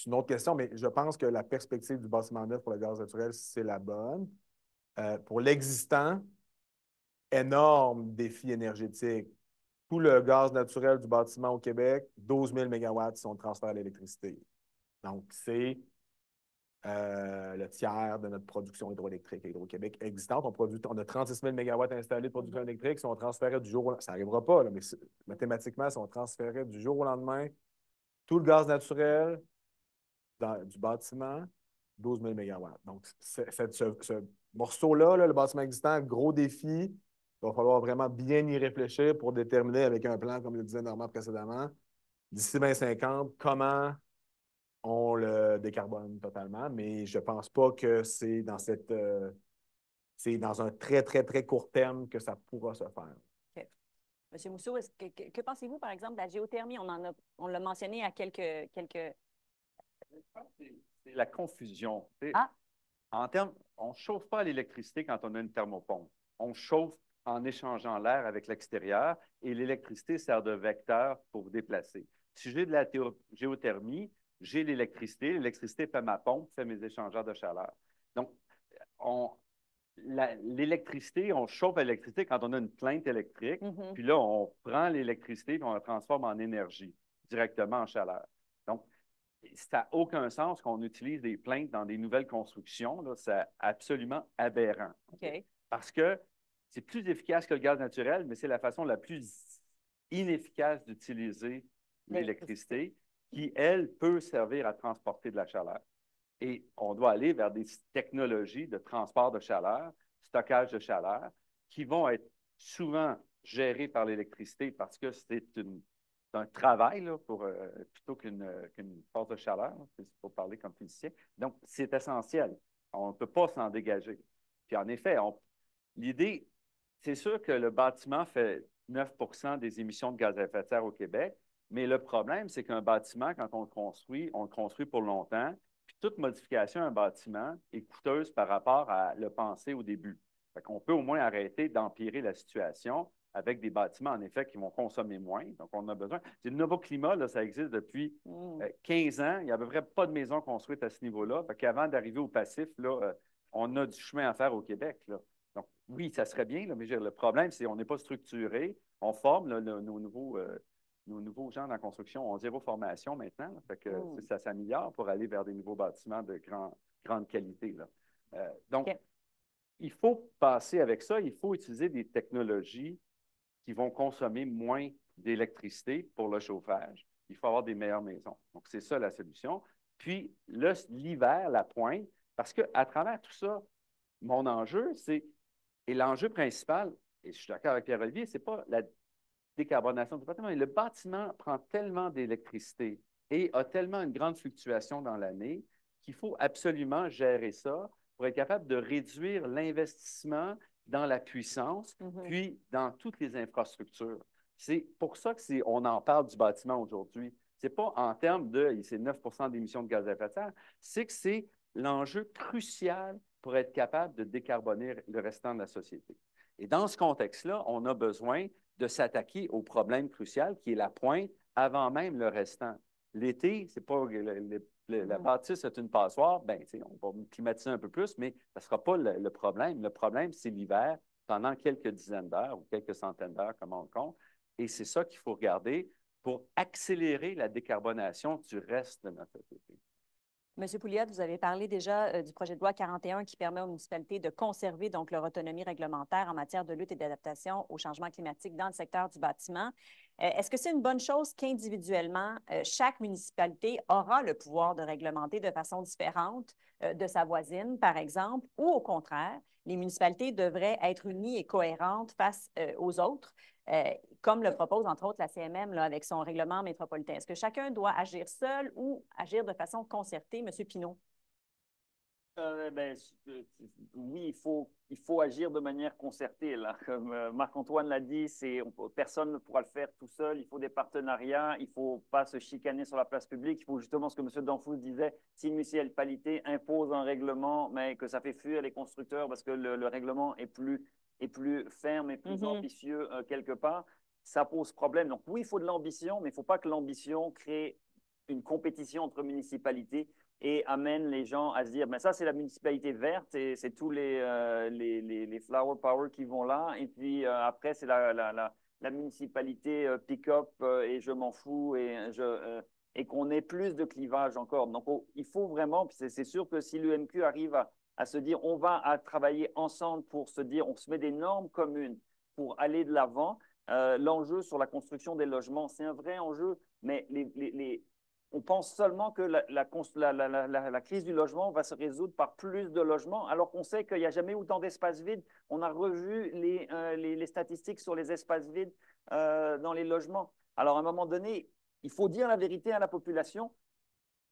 une autre question, mais je pense que la perspective du bâtiment neuf pour le gaz naturel, c'est la bonne. Pour l'existant, énorme défi énergétique. Tout le gaz naturel du bâtiment au Québec, 12 000 mégawatts sont transférés à l'électricité. Donc, c'est le tiers de notre production hydroélectrique à Hydro-Québec existante. On a 36 000 mégawatts installés de production électrique. Si on transférait du jour au lendemain, ça n'arrivera pas, là, mais mathématiquement, si on transférait du jour au lendemain tout le gaz naturel du bâtiment, 12 000 mégawatts. Donc, ce morceau-là, le bâtiment existant, gros défi. Il va falloir vraiment bien y réfléchir pour déterminer avec un plan, comme le disait Normand précédemment, d'ici 2050, comment on le décarbone totalement. Mais je ne pense pas que c'est dans un très, très, très court terme que ça pourra se faire. Okay. M. Mousseau, que pensez-vous, par exemple, de la géothermie? On l'a mentionné à quelques... C'est la confusion. Ah. En termes, on ne chauffe pas l'électricité quand on a une thermopompe. On chauffe en échangeant l'air avec l'extérieur et l'électricité sert de vecteur pour déplacer. Si j'ai de la géothermie, j'ai l'électricité. L'électricité fait ma pompe, fait mes échangeurs de chaleur. Donc, l'électricité, on chauffe l'électricité quand on a une plainte électrique. Puis là, on prend l'électricité et on la transforme en énergie, directement en chaleur. Donc, ça n'a aucun sens qu'on utilise des plaintes dans des nouvelles constructions. C'est absolument aberrant. Okay. Parce que c'est plus efficace que le gaz naturel, mais c'est la façon la plus inefficace d'utiliser l'électricité qui, elle, peut servir à transporter de la chaleur. Et on doit aller vers des technologies de transport de chaleur, stockage de chaleur, qui vont être souvent gérées par l'électricité parce que c'est un travail là, plutôt qu'une force de chaleur, pour parler comme physicien. Donc, c'est essentiel. On ne peut pas s'en dégager. Puis, en effet, l'idée, c'est sûr que le bâtiment fait 9 des émissions de gaz à effet de serre au Québec, mais le problème, c'est qu'un bâtiment, quand on le construit pour longtemps, puis toute modification à un bâtiment est coûteuse par rapport à le penser au début. Fait qu'on peut au moins arrêter d'empirer la situation avec des bâtiments, en effet, qui vont consommer moins. Donc, on a besoin. Le nouveau climat, là, ça existe depuis 15 ans. Il n'y a à peu près pas de maison construite à ce niveau-là. Fait qu'avant d'arriver au passif, là, on a du chemin à faire au Québec. Là. Donc, oui, ça serait bien, là, mais le problème, c'est qu'on n'est pas structuré. On forme là, nos nouveaux gens dans la construction ont zéro formation maintenant. Là, fait que ça s'améliore pour aller vers des nouveaux bâtiments de grande qualité. Là. Donc, il faut passer avec ça. Il faut utiliser des technologies qui vont consommer moins d'électricité pour le chauffage. Il faut avoir des meilleures maisons. Donc, c'est ça la solution. Puis, l'hiver, la pointe, parce qu'à travers tout ça, mon enjeu, et l'enjeu principal, et je suis d'accord avec Pierre-Olivier, ce n'est pas la décarbonation du bâtiment, mais le bâtiment prend tellement d'électricité et a tellement une grande fluctuation dans l'année qu'il faut absolument gérer ça pour être capable de réduire l'investissement dans la puissance, puis dans toutes les infrastructures. C'est pour ça qu'on en parle du bâtiment aujourd'hui. Ce n'est pas en termes de c'est 9 d'émissions de gaz à effet de serre, c'est que c'est l'enjeu crucial pour être capable de décarboner le restant de la société. Et dans ce contexte-là, on a besoin de s'attaquer au problème crucial qui est la pointe avant même le restant. L'été, c'est pas la bâtisse est une passoire, bien, on va climatiser un peu plus, mais ça ne sera pas le problème. Le problème, c'est l'hiver pendant quelques dizaines d'heures ou quelques centaines d'heures, comme on le compte. Et c'est ça qu'il faut regarder pour accélérer la décarbonation du reste de notre société. Monsieur Pouliot, vous avez parlé déjà du projet de loi 41 qui permet aux municipalités de conserver donc leur autonomie réglementaire en matière de lutte et d'adaptation au changement climatique dans le secteur du bâtiment. Est-ce que c'est une bonne chose qu'individuellement, chaque municipalité aura le pouvoir de réglementer de façon différente de sa voisine, par exemple, ou au contraire, les municipalités devraient être unies et cohérentes face aux autres, comme le propose entre autres la CMM là, avec son règlement métropolitain? Est-ce que chacun doit agir seul ou agir de façon concertée, M. Pinault? Oui, il faut agir de manière concertée. Là. Comme Marc-Antoine l'a dit, personne ne pourra le faire tout seul. Il faut des partenariats. Il ne faut pas se chicaner sur la place publique. Il faut justement ce que M. Danfous disait, si une municipalité impose un règlement, mais que ça fait fuir les constructeurs parce que le règlement est plus ferme et plus ambitieux quelque part, ça pose problème. Donc oui, il faut de l'ambition, mais il ne faut pas que l'ambition crée une compétition entre municipalités et amène les gens à se dire, ben ça, c'est la municipalité verte et c'est tous les flower power qui vont là. Et puis après, c'est la municipalité pick-up et je m'en fous et qu'on ait plus de clivage encore. Donc, il faut vraiment, puis c'est sûr que si l'UMQ arrive à se dire, on va travailler ensemble pour se dire, on se met des normes communes pour aller de l'avant. L'enjeu sur la construction des logements, c'est un vrai enjeu, mais on pense seulement que la crise du logement va se résoudre par plus de logements, alors qu'on sait qu'il n'y a jamais eu autant d'espaces vides. On a revu les statistiques sur les espaces vides dans les logements. Alors, à un moment donné, il faut dire la vérité à la population.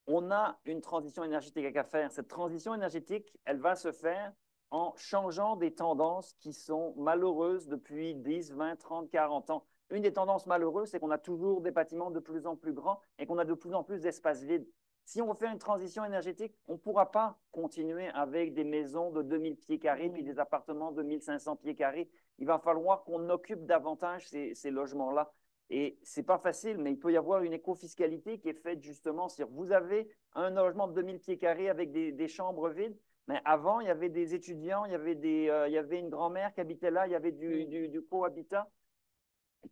On a une transition énergétique à faire. Cette transition énergétique, elle va se faire en changeant des tendances qui sont malheureuses depuis 10, 20, 30, 40 ans. Une des tendances malheureuses, c'est qu'on a toujours des bâtiments de plus en plus grands et qu'on a de plus en plus d'espaces vides. Si on veut faire une transition énergétique, on ne pourra pas continuer avec des maisons de 2000 pieds carrés puis des appartements de 1500 pieds carrés. Il va falloir qu'on occupe davantage ces logements-là. Et ce n'est pas facile, mais il peut y avoir une écofiscalité qui est faite justement sur vous avez un logement de 2000 pieds carrés avec des chambres vides, mais avant, il y avait des étudiants, il y avait une grand-mère qui habitait là, il y avait du cohabitat.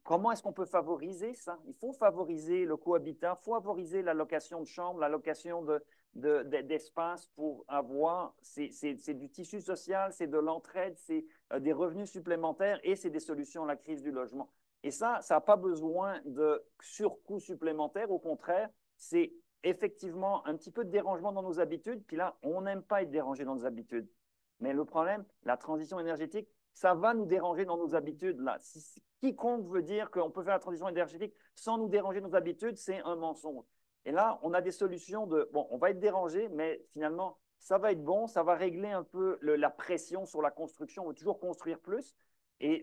Comment est-ce qu'on peut favoriser ça? Il faut favoriser le cohabitat, il faut favoriser la location de chambres, la location d'espace pour avoir, c'est du tissu social, c'est de l'entraide, c'est des revenus supplémentaires et c'est des solutions à la crise du logement. Et ça n'a pas besoin de surcoûts supplémentaires. Au contraire, c'est effectivement un petit peu de dérangement dans nos habitudes. Puis là, on n'aime pas être dérangé dans nos habitudes. Mais le problème, la transition énergétique, ça va nous déranger dans nos habitudes. Là. Quiconque veut dire qu'on peut faire la transition énergétique sans nous déranger nos habitudes, c'est un mensonge. Et là, on a des solutions de, bon, on va être dérangé, mais finalement, ça va être bon, ça va régler un peu la pression sur la construction. On veut toujours construire plus. Et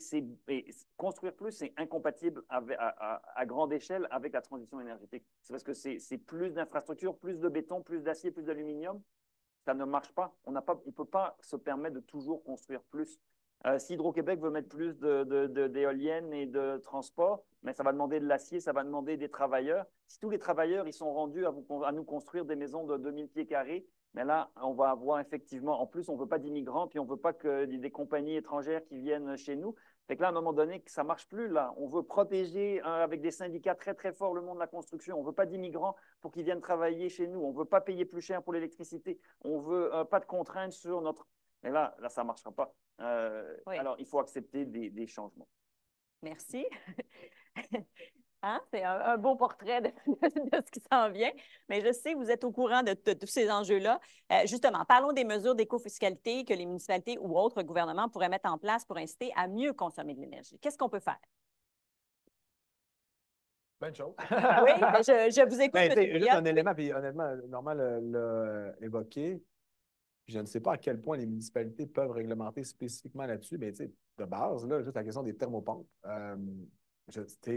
construire plus, c'est incompatible à grande échelle avec la transition énergétique. C'est parce que c'est plus d'infrastructures, plus de béton, plus d'acier, plus d'aluminium. Ça ne marche pas. On ne peut pas se permettre de toujours construire plus. Si Hydro-Québec veut mettre plus d'éoliennes et de transport, mais ça va demander de l'acier, ça va demander des travailleurs. Si tous les travailleurs ils sont rendus à nous construire des maisons de 2000 pieds carrés, mais là, on va avoir effectivement, en plus, on ne veut pas d'immigrants, puis on ne veut pas que des compagnies étrangères qui viennent chez nous. Fait que là, à un moment donné, ça ne marche plus. Là. On veut protéger avec des syndicats très, très forts le monde de la construction. On ne veut pas d'immigrants pour qu'ils viennent travailler chez nous. On ne veut pas payer plus cher pour l'électricité. On ne veut pas de contraintes sur notre… Mais là ça ne marchera pas. Oui. Alors, il faut accepter des changements. Merci. Hein? C'est un beau portrait de ce qui s'en vient. Mais je sais que vous êtes au courant de tous ces enjeux-là. Justement, parlons des mesures d'écofiscalité que les municipalités ou autres gouvernements pourraient mettre en place pour inciter à mieux consommer de l'énergie. Qu'est-ce qu'on peut faire? Bonne chose. Oui, je vous écoute. Juste un élément, puis honnêtement, Normand l'a évoqué. Je ne sais pas à quel point les municipalités peuvent réglementer spécifiquement là-dessus, mais de base, là, juste la question des thermopompes.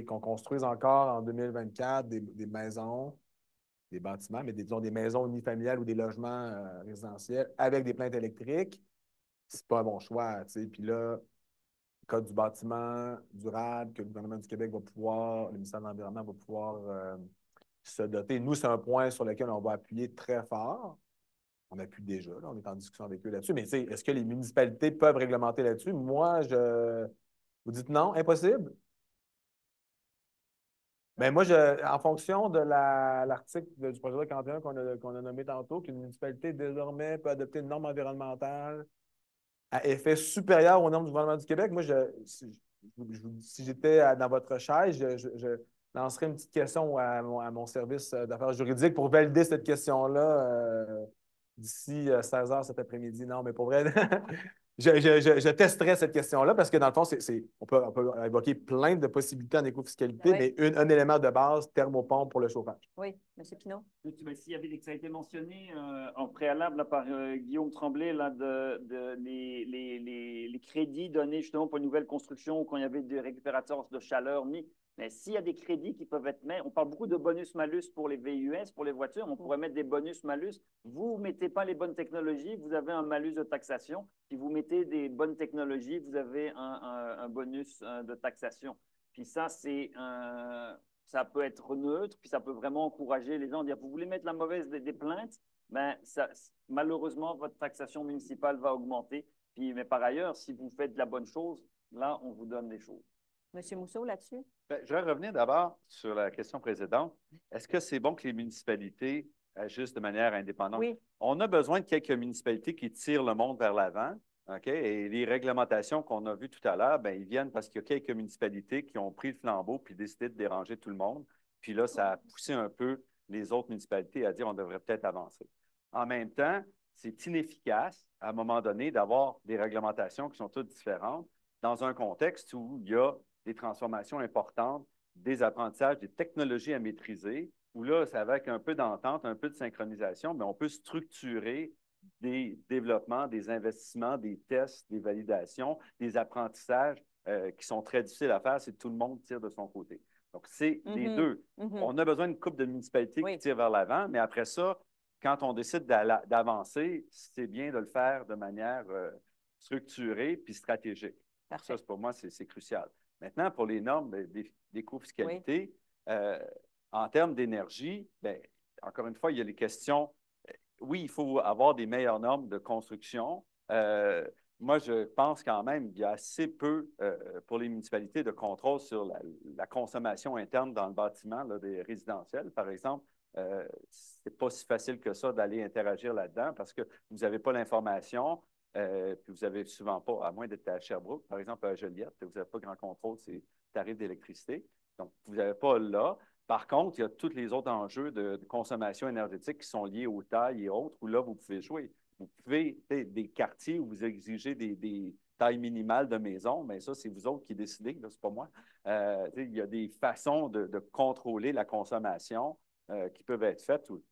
Qu'on construise encore en 2024 des maisons, des bâtiments, mais disons des maisons unifamiliales ou des logements résidentiels avec des plaintes électriques, c'est pas un bon choix. Puis là, le Code du bâtiment durable que le gouvernement du Québec va pouvoir, le ministère de l'Environnement va pouvoir se doter. Nous, c'est un point sur lequel on va appuyer très fort. On appuie déjà, là, on est en discussion avec eux là-dessus, mais est-ce que les municipalités peuvent réglementer là-dessus? Moi, vous dites non, impossible? Bien, moi, en fonction de l'article du projet de loi 41 qu'on a nommé tantôt, qu'une municipalité désormais peut adopter une norme environnementale à effet supérieur aux normes du gouvernement du Québec, moi, si j'étais dans votre chaise, je lancerais une petite question à mon service d'affaires juridiques pour valider cette question-là d'ici 16 h cet après-midi. Non, mais pour vrai, je testerai cette question-là parce que dans le fond, on peut évoquer plein de possibilités en écofiscalité, oui. Mais un élément de base, thermopompe pour le chauffage. Oui, M. Pinault. Ça a été mentionné en préalable là, par Guillaume Tremblay, là, les crédits donnés justement pour une nouvelle construction quand il y avait des récupérateurs de chaleur mis. Mais s'il y a des crédits qui peuvent être mis, on parle beaucoup de bonus-malus pour les VUS, pour les voitures, on pourrait mettre des bonus-malus. Vous ne mettez pas les bonnes technologies, vous avez un malus de taxation. Si vous mettez des bonnes technologies, vous avez un bonus de taxation. Puis ça, ça peut être neutre, puis ça peut vraiment encourager les gens à dire, vous voulez mettre la mauvaise des plaintes, ben, malheureusement, votre taxation municipale va augmenter. Puis, mais par ailleurs, si vous faites de la bonne chose, là, on vous donne des choses. Monsieur Mousseau, là-dessus? Je vais revenir d'abord sur la question précédente. Est-ce que c'est bon que les municipalités agissent de manière indépendante? Oui. On a besoin de quelques municipalités qui tirent le monde vers l'avant. OK? Et les réglementations qu'on a vues tout à l'heure, ils viennent parce qu'il y a quelques municipalités qui ont pris le flambeau puis décidé de déranger tout le monde. Puis là, ça a poussé un peu les autres municipalités à dire on devrait peut-être avancer. En même temps, c'est inefficace, à un moment donné, d'avoir des réglementations qui sont toutes différentes dans un contexte où il y a des transformations importantes, des apprentissages, des technologies à maîtriser, où là, c'est avec un peu d'entente, un peu de synchronisation, mais on peut structurer des développements, des investissements, des tests, des validations, des apprentissages qui sont très difficiles à faire si tout le monde tire de son côté. Donc, c'est les deux. On a besoin d'une couple de municipalités qui tirent vers l'avant, mais après ça, quand on décide d'avancer, c'est bien de le faire de manière structurée puis stratégique. Parfait. Ça, pour moi, c'est crucial. Maintenant, pour les normes d'éco-fiscalité, en termes d'énergie, encore une fois, il y a les questions. Oui, il faut avoir des meilleures normes de construction. Moi, je pense quand même qu'il y a assez peu pour les municipalités de contrôle sur la consommation interne dans le bâtiment là, des résidentiels, par exemple. C'est pas si facile que ça d'aller interagir là-dedans parce que vous n'avez pas l'information, puis vous n'avez souvent pas, à moins d'être à Sherbrooke, par exemple à Joliette, vous n'avez pas grand contrôle de ces tarifs d'électricité. Donc, vous n'avez pas là. Par contre, il y a tous les autres enjeux de consommation énergétique qui sont liés aux tailles et autres, où là, vous pouvez jouer. Vous pouvez, des quartiers où vous exigez des tailles minimales de maison, mais ça, c'est vous autres qui décidez, ce n'est pas moi. Il y a des façons de contrôler la consommation qui peuvent être faites où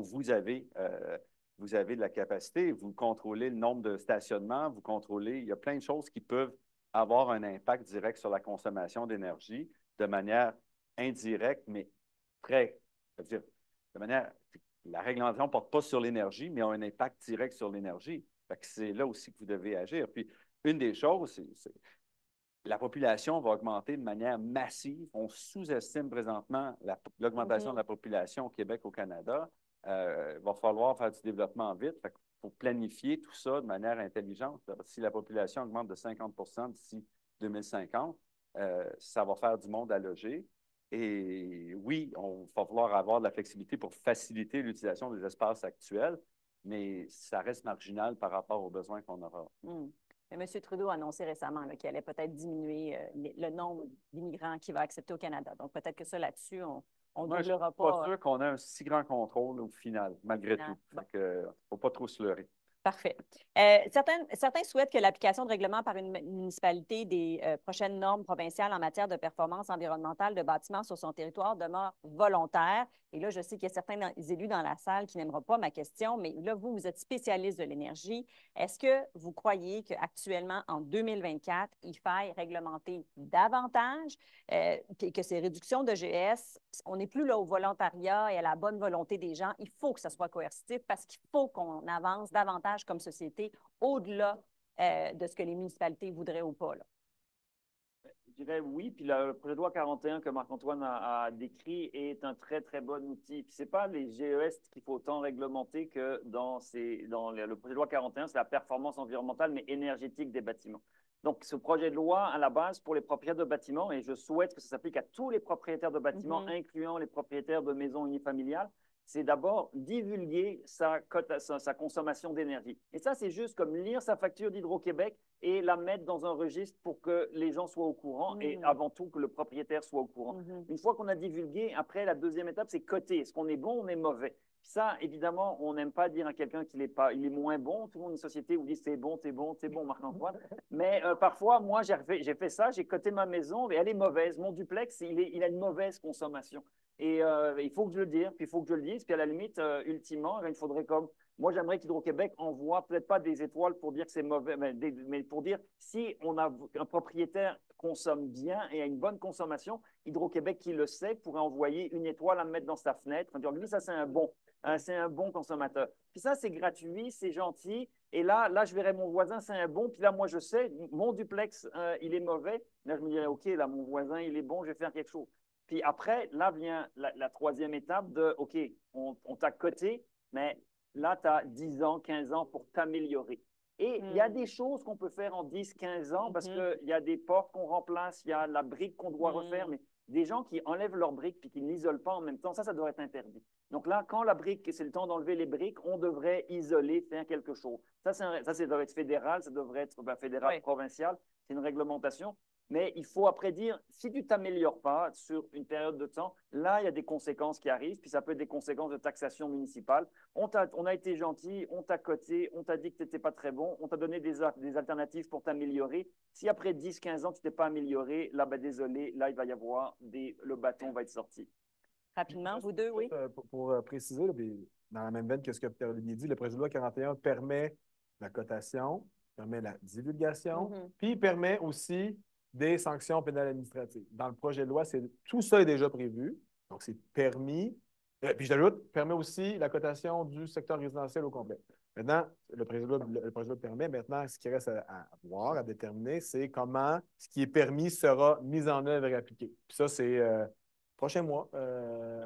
vous avez de la capacité, vous contrôlez le nombre de stationnements, vous contrôlez, il y a plein de choses qui peuvent avoir un impact direct sur la consommation d'énergie de manière indirecte, mais très, c'est-à-dire de manière, la réglementation ne porte pas sur l'énergie, mais a un impact direct sur l'énergie. C'est là aussi que vous devez agir. Puis, une des choses, c'est la population va augmenter de manière massive. On sous-estime présentement l'augmentation de la population au Québec, au Canada. Il va falloir faire du développement vite. Il faut planifier tout ça de manière intelligente. Si la population augmente de 50 d'ici 2050, ça va faire du monde à loger. Et oui, on va falloir avoir de la flexibilité pour faciliter l'utilisation des espaces actuels, mais ça reste marginal par rapport aux besoins qu'on aura. M. Trudeau a annoncé récemment qu'il allait peut-être diminuer le nombre d'immigrants qu'il va accepter au Canada. Donc, peut-être que ça, là-dessus, on ne doublera pas. Je ne suis pas sûr qu'on ait un si grand contrôle au final, malgré tout. Il ne faut pas trop se leurrer. Parfait. Certains souhaitent que l'application de règlement par une municipalité des prochaines normes provinciales en matière de performance environnementale de bâtiments sur son territoire demeure volontaire. Et là, je sais qu'il y a certains élus dans la salle qui n'aimeront pas ma question, mais là, vous êtes spécialiste de l'énergie. Est-ce que vous croyez qu'actuellement, en 2024, il faille réglementer davantage, que ces réductions de GS, on n'est plus là au volontariat et à la bonne volonté des gens. Il faut que ça soit coercitif parce qu'il faut qu'on avance davantage comme société au-delà de ce que les municipalités voudraient ou pas, là. Je dirais oui, puis le projet de loi 41 que Marc-Antoine a décrit est un très, très bon outil. Puis ce n'est pas les GES qu'il faut autant réglementer que dans le projet de loi 41, c'est la performance environnementale, mais énergétique des bâtiments. Donc, ce projet de loi, à la base, pour les propriétaires de bâtiments, et je souhaite que ça s'applique à tous les propriétaires de bâtiments, incluant les propriétaires de maisons unifamiliales, c'est d'abord divulguer sa consommation d'énergie. Et ça, c'est juste comme lire sa facture d'Hydro-Québec et la mettre dans un registre pour que les gens soient au courant et avant tout que le propriétaire soit au courant. Une fois qu'on a divulgué, après, la deuxième étape, c'est coter. Est-ce qu'on est bon ou on est mauvais? Ça, évidemment, on n'aime pas dire à quelqu'un qu'il il est moins bon. Tout le monde, une société où dit c'est bon, t'es bon, Marc-Antoine. Mais parfois, moi, j'ai fait ça, j'ai coté ma maison et elle est mauvaise. Mon duplex, il a une mauvaise consommation. Et il faut que je le dise, puis il faut que je le dise. Puis à la limite, ultimement, il faudrait comme… Moi, j'aimerais qu'Hydro-Québec envoie peut-être pas des étoiles pour dire que c'est mauvais, mais pour dire si on a un propriétaire consomme bien et a une bonne consommation, Hydro-Québec qui le sait pourrait envoyer une étoile à mettre dans sa fenêtre. On dit, ça, c'est un bon. c'est un bon consommateur. Puis ça, c'est gratuit, c'est gentil. Et là, je verrais mon voisin, c'est un bon. Puis là, moi, je sais, mon duplex, il est mauvais. Là, je me dirais, OK, là, mon voisin, il est bon, je vais faire quelque chose. Puis après, là vient la troisième étape de, OK, on t'a coté, mais là, tu as 10 ans, 15 ans pour t'améliorer. Et il y a des choses qu'on peut faire en 10, 15 ans parce qu'il y a des portes qu'on remplace, il y a la brique qu'on doit refaire, mais des gens qui enlèvent leur brique puis qui n'isolent pas en même temps, ça doit être interdit. Donc là, quand la brique, c'est le temps d'enlever les briques, on devrait isoler, faire quelque chose. Ça devrait être fédéral, ça devrait être fédéral, provincial, c'est une réglementation. Mais il faut après dire, si tu ne t'améliores pas sur une période de temps, là, il y a des conséquences qui arrivent, puis ça peut être des conséquences de taxation municipale. On a été gentil, on t'a coté, on t'a dit que tu n'étais pas très bon, on t'a donné des alternatives pour t'améliorer. Si après 10, 15 ans, tu t'es pas amélioré, là, désolé, là, il va y avoir le bâton va être sorti. Rapidement, vous deux, oui. Pour préciser, là, dans la même veine que ce que Pierre-Olivier dit, le projet de loi 41 permet la cotation, permet la divulgation, puis permet aussi des sanctions pénales administratives. Dans le projet de loi, tout ça est déjà prévu, donc c'est permis. Puis je t'ajoute, permet aussi la cotation du secteur résidentiel au complet. Maintenant, le projet de loi permet, maintenant, ce qui reste à voir, à déterminer, c'est comment ce qui est permis sera mis en œuvre et appliqué. Puis ça, c'est prochain mois,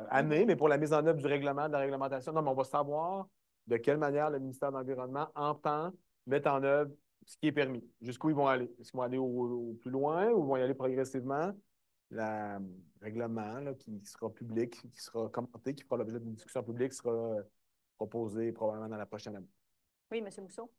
année, mais pour la mise en œuvre du règlement, de la réglementation, non, mais on va savoir de quelle manière le ministère de l'Environnement entend mettre en œuvre ce qui est permis. Jusqu'où ils vont aller. Est-ce qu'ils vont aller au plus loin ou ils vont y aller progressivement? Le règlement là, qui sera public, qui sera commenté, qui fera l'objet d'une discussion publique, sera proposé probablement dans la prochaine année. Oui, M. Mousseau?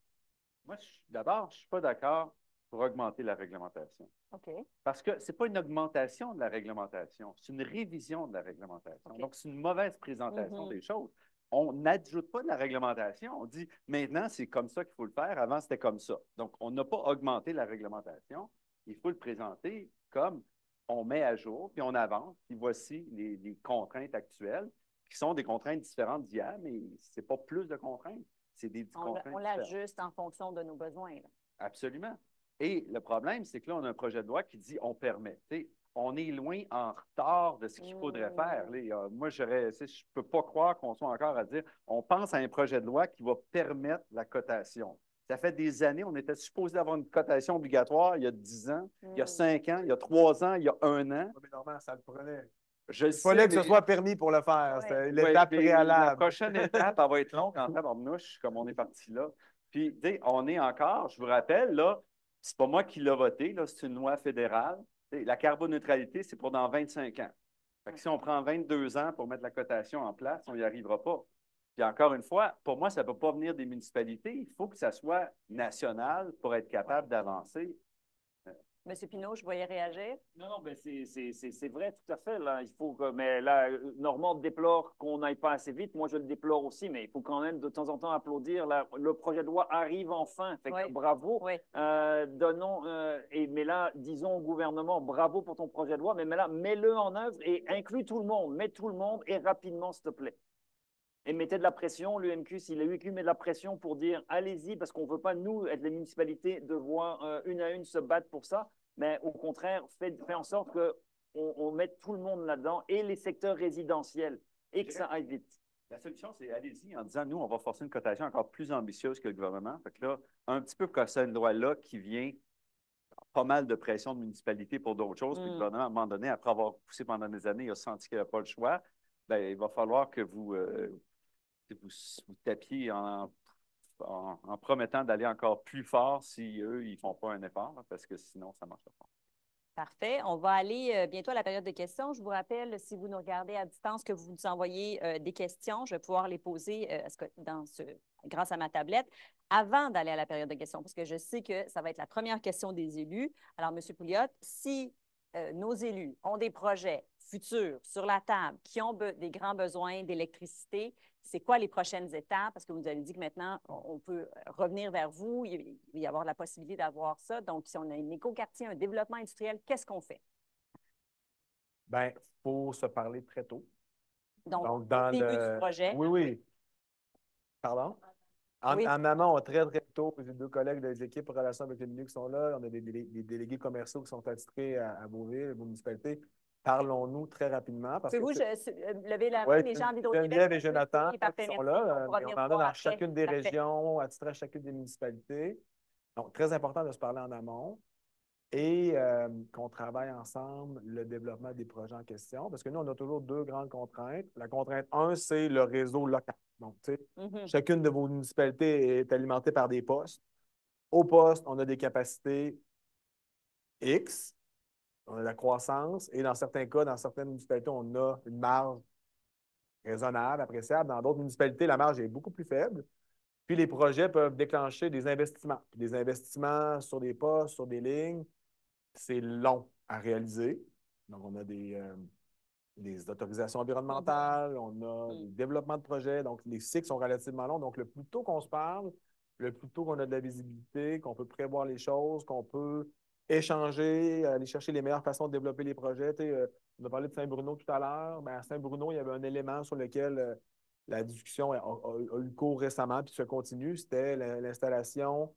Moi, d'abord, je ne suis pas d'accord pour augmenter la réglementation. OK. Parce que ce n'est pas une augmentation de la réglementation, c'est une révision de la réglementation. Okay. Donc, c'est une mauvaise présentation des choses. On n'ajoute pas de la réglementation. On dit maintenant, c'est comme ça qu'il faut le faire. Avant, c'était comme ça. Donc, on n'a pas augmenté la réglementation. Il faut le présenter comme on met à jour, puis on avance. Puis voici les contraintes actuelles, qui sont des contraintes différentes d'hier, mais ce n'est pas plus de contraintes. C'est des contraintes on l'ajuste en fonction de nos besoins. Là. Absolument. Et le problème, c'est que là, on a un projet de loi qui dit on permet. T'sais, on est loin en retard de ce qu'il faudrait faire. Là, moi, je ne peux pas croire qu'on soit encore à dire on pense à un projet de loi qui va permettre la cotation. Ça fait des années, on était supposé avoir une cotation obligatoire il y a 10 ans, il y a 5 ans, il y a 3 ans, il y a 1 an. Mais normalement, ça le prenait. Il fallait que ce soit permis pour le faire. C'était l'étape préalable. La prochaine étape, elle va être longue en tabarnouche, comme on est parti là. Puis, on est encore, je vous rappelle, là, c'est pas moi qui l'ai voté, là, c'est une loi fédérale. La carboneutralité, c'est pour dans 25 ans. Fait que si on prend 22 ans pour mettre la cotation en place, on n'y arrivera pas. Puis encore une fois, pour moi, ça ne peut pas venir des municipalités. Il faut que ça soit national pour être capable d'avancer. M. Pinault, je voyais réagir. Non, ben c'est vrai, tout à fait. Là. Il faut que, mais là, Normand déplore qu'on n'aille pas assez vite. Moi, je le déplore aussi, mais il faut quand même de temps en temps applaudir. Le projet de loi arrive enfin. Fait que, bravo. Oui. Donnons, mais là, disons au gouvernement, bravo pour ton projet de loi, mais là, mets-le en œuvre et inclus tout le monde. Mets tout le monde et rapidement, s'il te plaît. Et mettez de la pression, l'UMQ, si l'UMQ met de la pression pour dire allez-y, parce qu'on ne veut pas, nous, être les municipalités, devoir une à une se battre pour ça, mais au contraire, fait en sorte qu'on mette tout le monde là-dedans et les secteurs résidentiels et que ça aille vite. La solution, c'est allez-y en disant nous, on va forcer une cotation encore plus ambitieuse que le gouvernement. Fait que là, un petit peu comme ça, une loi-là qui vient pas mal de pression de municipalités pour d'autres choses, puis le gouvernement, à un moment donné, après avoir poussé pendant des années, il a senti qu'il n'y avait pas le choix. Bien, il va falloir que vous tapiez en promettant d'aller encore plus fort si eux, ils ne font pas un effort, là, parce que sinon, ça ne marche pas. Parfait. On va aller bientôt à la période de questions. Je vous rappelle, si vous nous regardez à distance, que vous nous envoyez des questions. Je vais pouvoir les poser grâce à ma tablette avant d'aller à la période de questions, parce que je sais que ça va être la première question des élus. Alors, M. Pouliot, si nos élus ont des projets futurs sur la table qui ont des grands besoins d'électricité, c'est quoi les prochaines étapes? Parce que vous nous avez dit que maintenant, on peut revenir vers vous, il va y avoir la possibilité d'avoir ça. Donc, si on a un écoquartier, un développement industriel, qu'est-ce qu'on fait? Bien, il faut se parler très tôt. Donc dans le début du projet. Oui. Pardon? En amont, très, très tôt, j'ai 2 collègues des équipes en relation avec les milieux qui sont là. On a des délégués commerciaux qui sont attitrés à Beauville, aux municipalités, parlons-nous très rapidement. Pouvez-vous lever la main, ouais, les gens d'Hydro-Québec? Geneviève et Jonathan Oui, parfait, qui sont merci. là. On pourra Et on venir en a voir dans après. chacune des Parfait. régions, attitré à chacune des municipalités. Donc, très important de se parler en amont et qu'on travaille ensemble le développement des projets en question. Parce que nous, on a toujours deux grandes contraintes. La contrainte 1, c'est le réseau local. Donc, tu sais, chacune de vos municipalités est alimentée par des postes. Au poste, on a des capacités X, on a de la croissance, et dans certains cas, dans certaines municipalités, on a une marge raisonnable, appréciable. Dans d'autres municipalités, la marge est beaucoup plus faible. Puis les projets peuvent déclencher des investissements. Puis des investissements sur des postes, sur des lignes, c'est long à réaliser. Donc, on a des autorisations environnementales, on a des développements de projets. Donc, les cycles sont relativement longs. Donc, le plus tôt qu'on se parle, le plus tôt qu'on a de la visibilité, qu'on peut prévoir les choses, qu'on peut échanger, aller chercher les meilleures façons de développer les projets. Tu sais, on a parlé de Saint-Bruno tout à l'heure. Bien, à Saint-Bruno, il y avait un élément sur lequel la discussion a eu cours récemment, puis se continue. C'était l'installation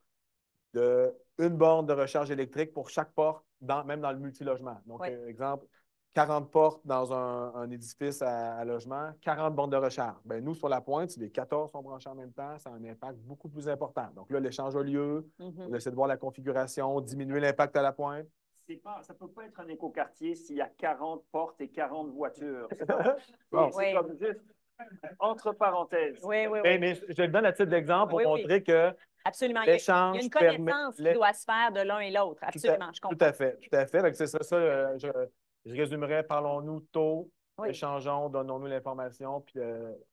d'une borne de recharge électrique pour chaque porte, même dans le multilogement. Donc, exemple, 40 portes dans un édifice à logement, 40 bornes de recharge. Bien, nous, sur la pointe, si les 14 sont branchés en même temps, ça a un impact beaucoup plus important. Donc là, l'échange a lieu, on essaie de voir la configuration, diminuer l'impact à la pointe. Ça ne peut pas être un écoquartier s'il y a 40 portes et 40 voitures. C'est comme juste entre parenthèses. Oui. Mais je donne à titre d'exemple pour montrer que absolument. Il y a une connaissance qui doit se faire de l'un et l'autre. Absolument, je comprends. Tout à fait. C'est ça. Je résumerais, parlons-nous tôt, échangeons, donnons-nous l'information, puis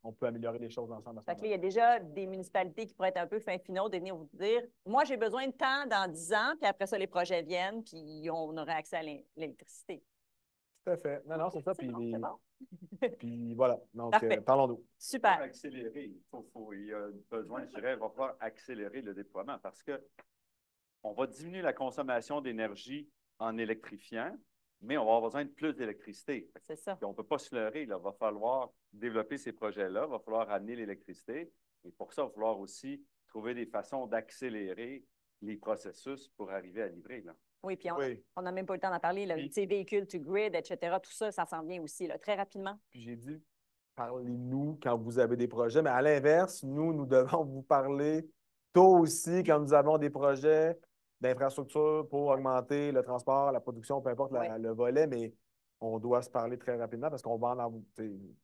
on peut améliorer les choses ensemble. Il y a déjà des municipalités qui pourraient être un peu fin finaux de venir vous dire, moi, j'ai besoin de temps dans 10 ans, puis après ça, les projets viennent, puis on aurait accès à l'électricité. Tout à fait. Non, c'est ça. Puis, bon. Puis voilà. Donc, parlons-nous. Super. Accélérer. Il y a besoin, je dirais, il va falloir accélérer le déploiement parce qu'on va diminuer la consommation d'énergie en électrifiant, mais on va avoir besoin de plus d'électricité. C'est ça. Puis on ne peut pas se leurrer. Il va falloir développer ces projets-là, il va falloir amener l'électricité. Et pour ça, il va falloir aussi trouver des façons d'accélérer les processus pour arriver à livrer. Là. Oui, puis on n'a même pas eu le temps d'en parler. Véhicules to grid, etc., tout ça, ça s'en vient aussi là, très rapidement. Puis j'ai dit, parlez-nous quand vous avez des projets, mais à l'inverse, nous devons vous parler tôt aussi quand nous avons des projets d'infrastructure pour augmenter le transport, la production, peu importe le volet, mais on doit se parler très rapidement parce qu'on va en avoir, vous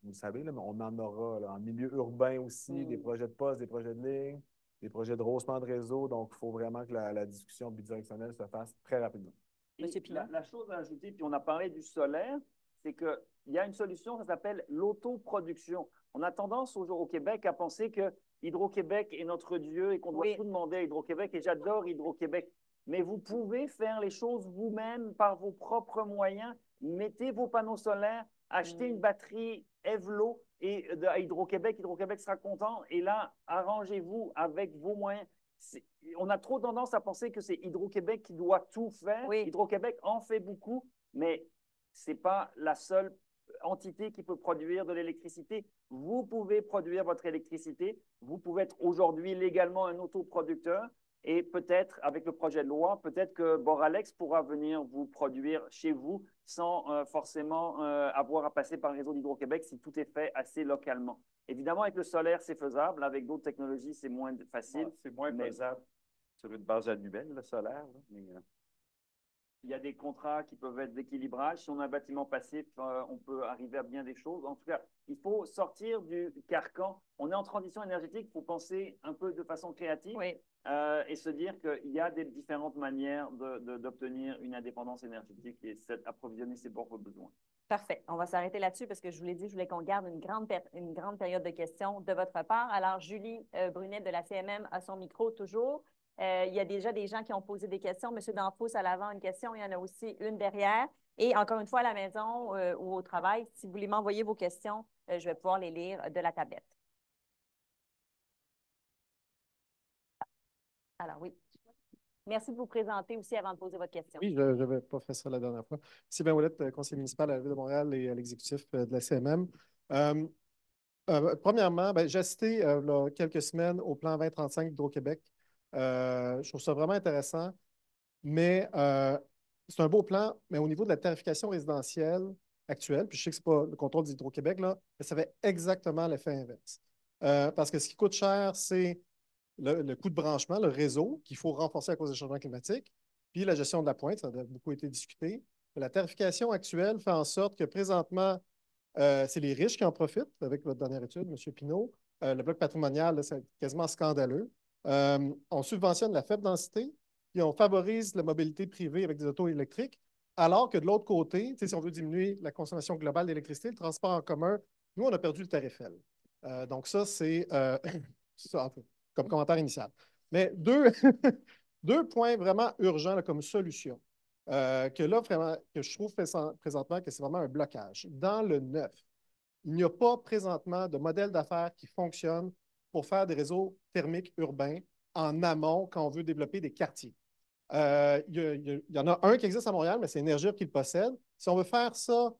le savez, là, mais on en aura là, en milieu urbain aussi, des projets de poste, des projets de ligne, des projets de rehaussement de réseau. Donc, il faut vraiment que la discussion bidirectionnelle se fasse très rapidement. La chose à ajouter, puis on a parlé du solaire, c'est qu'il y a une solution, ça s'appelle l'autoproduction. On a tendance au Québec à penser que Hydro-Québec est notre Dieu et qu'on doit tout demander à Hydro-Québec, et j'adore Hydro-Québec. Mais vous pouvez faire les choses vous-même par vos propres moyens. Mettez vos panneaux solaires, achetez une batterie Evlo et à Hydro-Québec. Hydro-Québec sera content. Et là, arrangez-vous avec vos moyens. On a trop tendance à penser que c'est Hydro-Québec qui doit tout faire. Oui. Hydro-Québec en fait beaucoup, mais ce n'est pas la seule entité qui peut produire de l'électricité. Vous pouvez produire votre électricité. Vous pouvez être aujourd'hui légalement un autoproducteur. Et peut-être, avec le projet de loi, peut-être que Boralex pourra venir vous produire chez vous sans forcément avoir à passer par le réseau d'Hydro-Québec si tout est fait assez localement. Évidemment, avec le solaire, c'est faisable. Avec d'autres technologies, c'est moins facile. C'est moins faisable sur une base annuelle, le solaire. Là, mais, il y a des contrats qui peuvent être d'équilibrage. Si on a un bâtiment passif, on peut arriver à bien des choses. En tout cas, il faut sortir du carcan. On est en transition énergétique, il faut penser un peu de façon créative et se dire qu'il y a des différentes manières d'obtenir une indépendance énergétique et approvisionner ses propres besoins. Parfait. On va s'arrêter là-dessus parce que je vous l'ai dit, je voulais qu'on garde une grande période de questions de votre part. Alors, Julie Brunet de la CMM a son micro toujours. Il y a déjà des gens qui ont posé des questions. Monsieur Danfous à l'avant, une question. Il y en a aussi une derrière. Et encore une fois, à la maison ou au travail, si vous voulez m'envoyer vos questions, je vais pouvoir les lire de la tablette. Alors, oui. Merci de vous présenter aussi avant de poser votre question. Oui, je n'avais pas fait ça la dernière fois. Sylvain Ouellette, conseiller municipal à la Ville de Montréal et à l'exécutif de la CMM. Premièrement, j'ai assisté il y a quelques semaines au plan 2035 d'Hydro-Québec. Je trouve ça vraiment intéressant, mais c'est un beau plan, mais au niveau de la tarification résidentielle, actuel, puis je sais que ce n'est pas le contrôle d'Hydro-Québec, là, mais ça fait exactement l'effet inverse. Parce que ce qui coûte cher, c'est le coût de branchement, le réseau, qu'il faut renforcer à cause des changements climatiques, puis la gestion de la pointe, ça a beaucoup été discuté. La tarification actuelle fait en sorte que présentement, c'est les riches qui en profitent, avec votre dernière étude, M. Pinault. Le bloc patrimonial, c'est quasiment scandaleux. On subventionne la faible densité, puis on favorise la mobilité privée avec des autos électriques, alors que de l'autre côté, si on veut diminuer la consommation globale d'électricité, le transport en commun, nous, on a perdu le tarif L. Donc ça, c'est ça, comme commentaire initial. Mais deux points vraiment urgents là, comme solution, que là, vraiment, que je trouve présentement que c'est vraiment un blocage. Dans le neuf, il n'y a pas présentement de modèle d'affaires qui fonctionne pour faire des réseaux thermiques urbains en amont quand on veut développer des quartiers. Il y en a un qui existe à Montréal, mais c'est Énergir qui le possède. Si on veut faire ça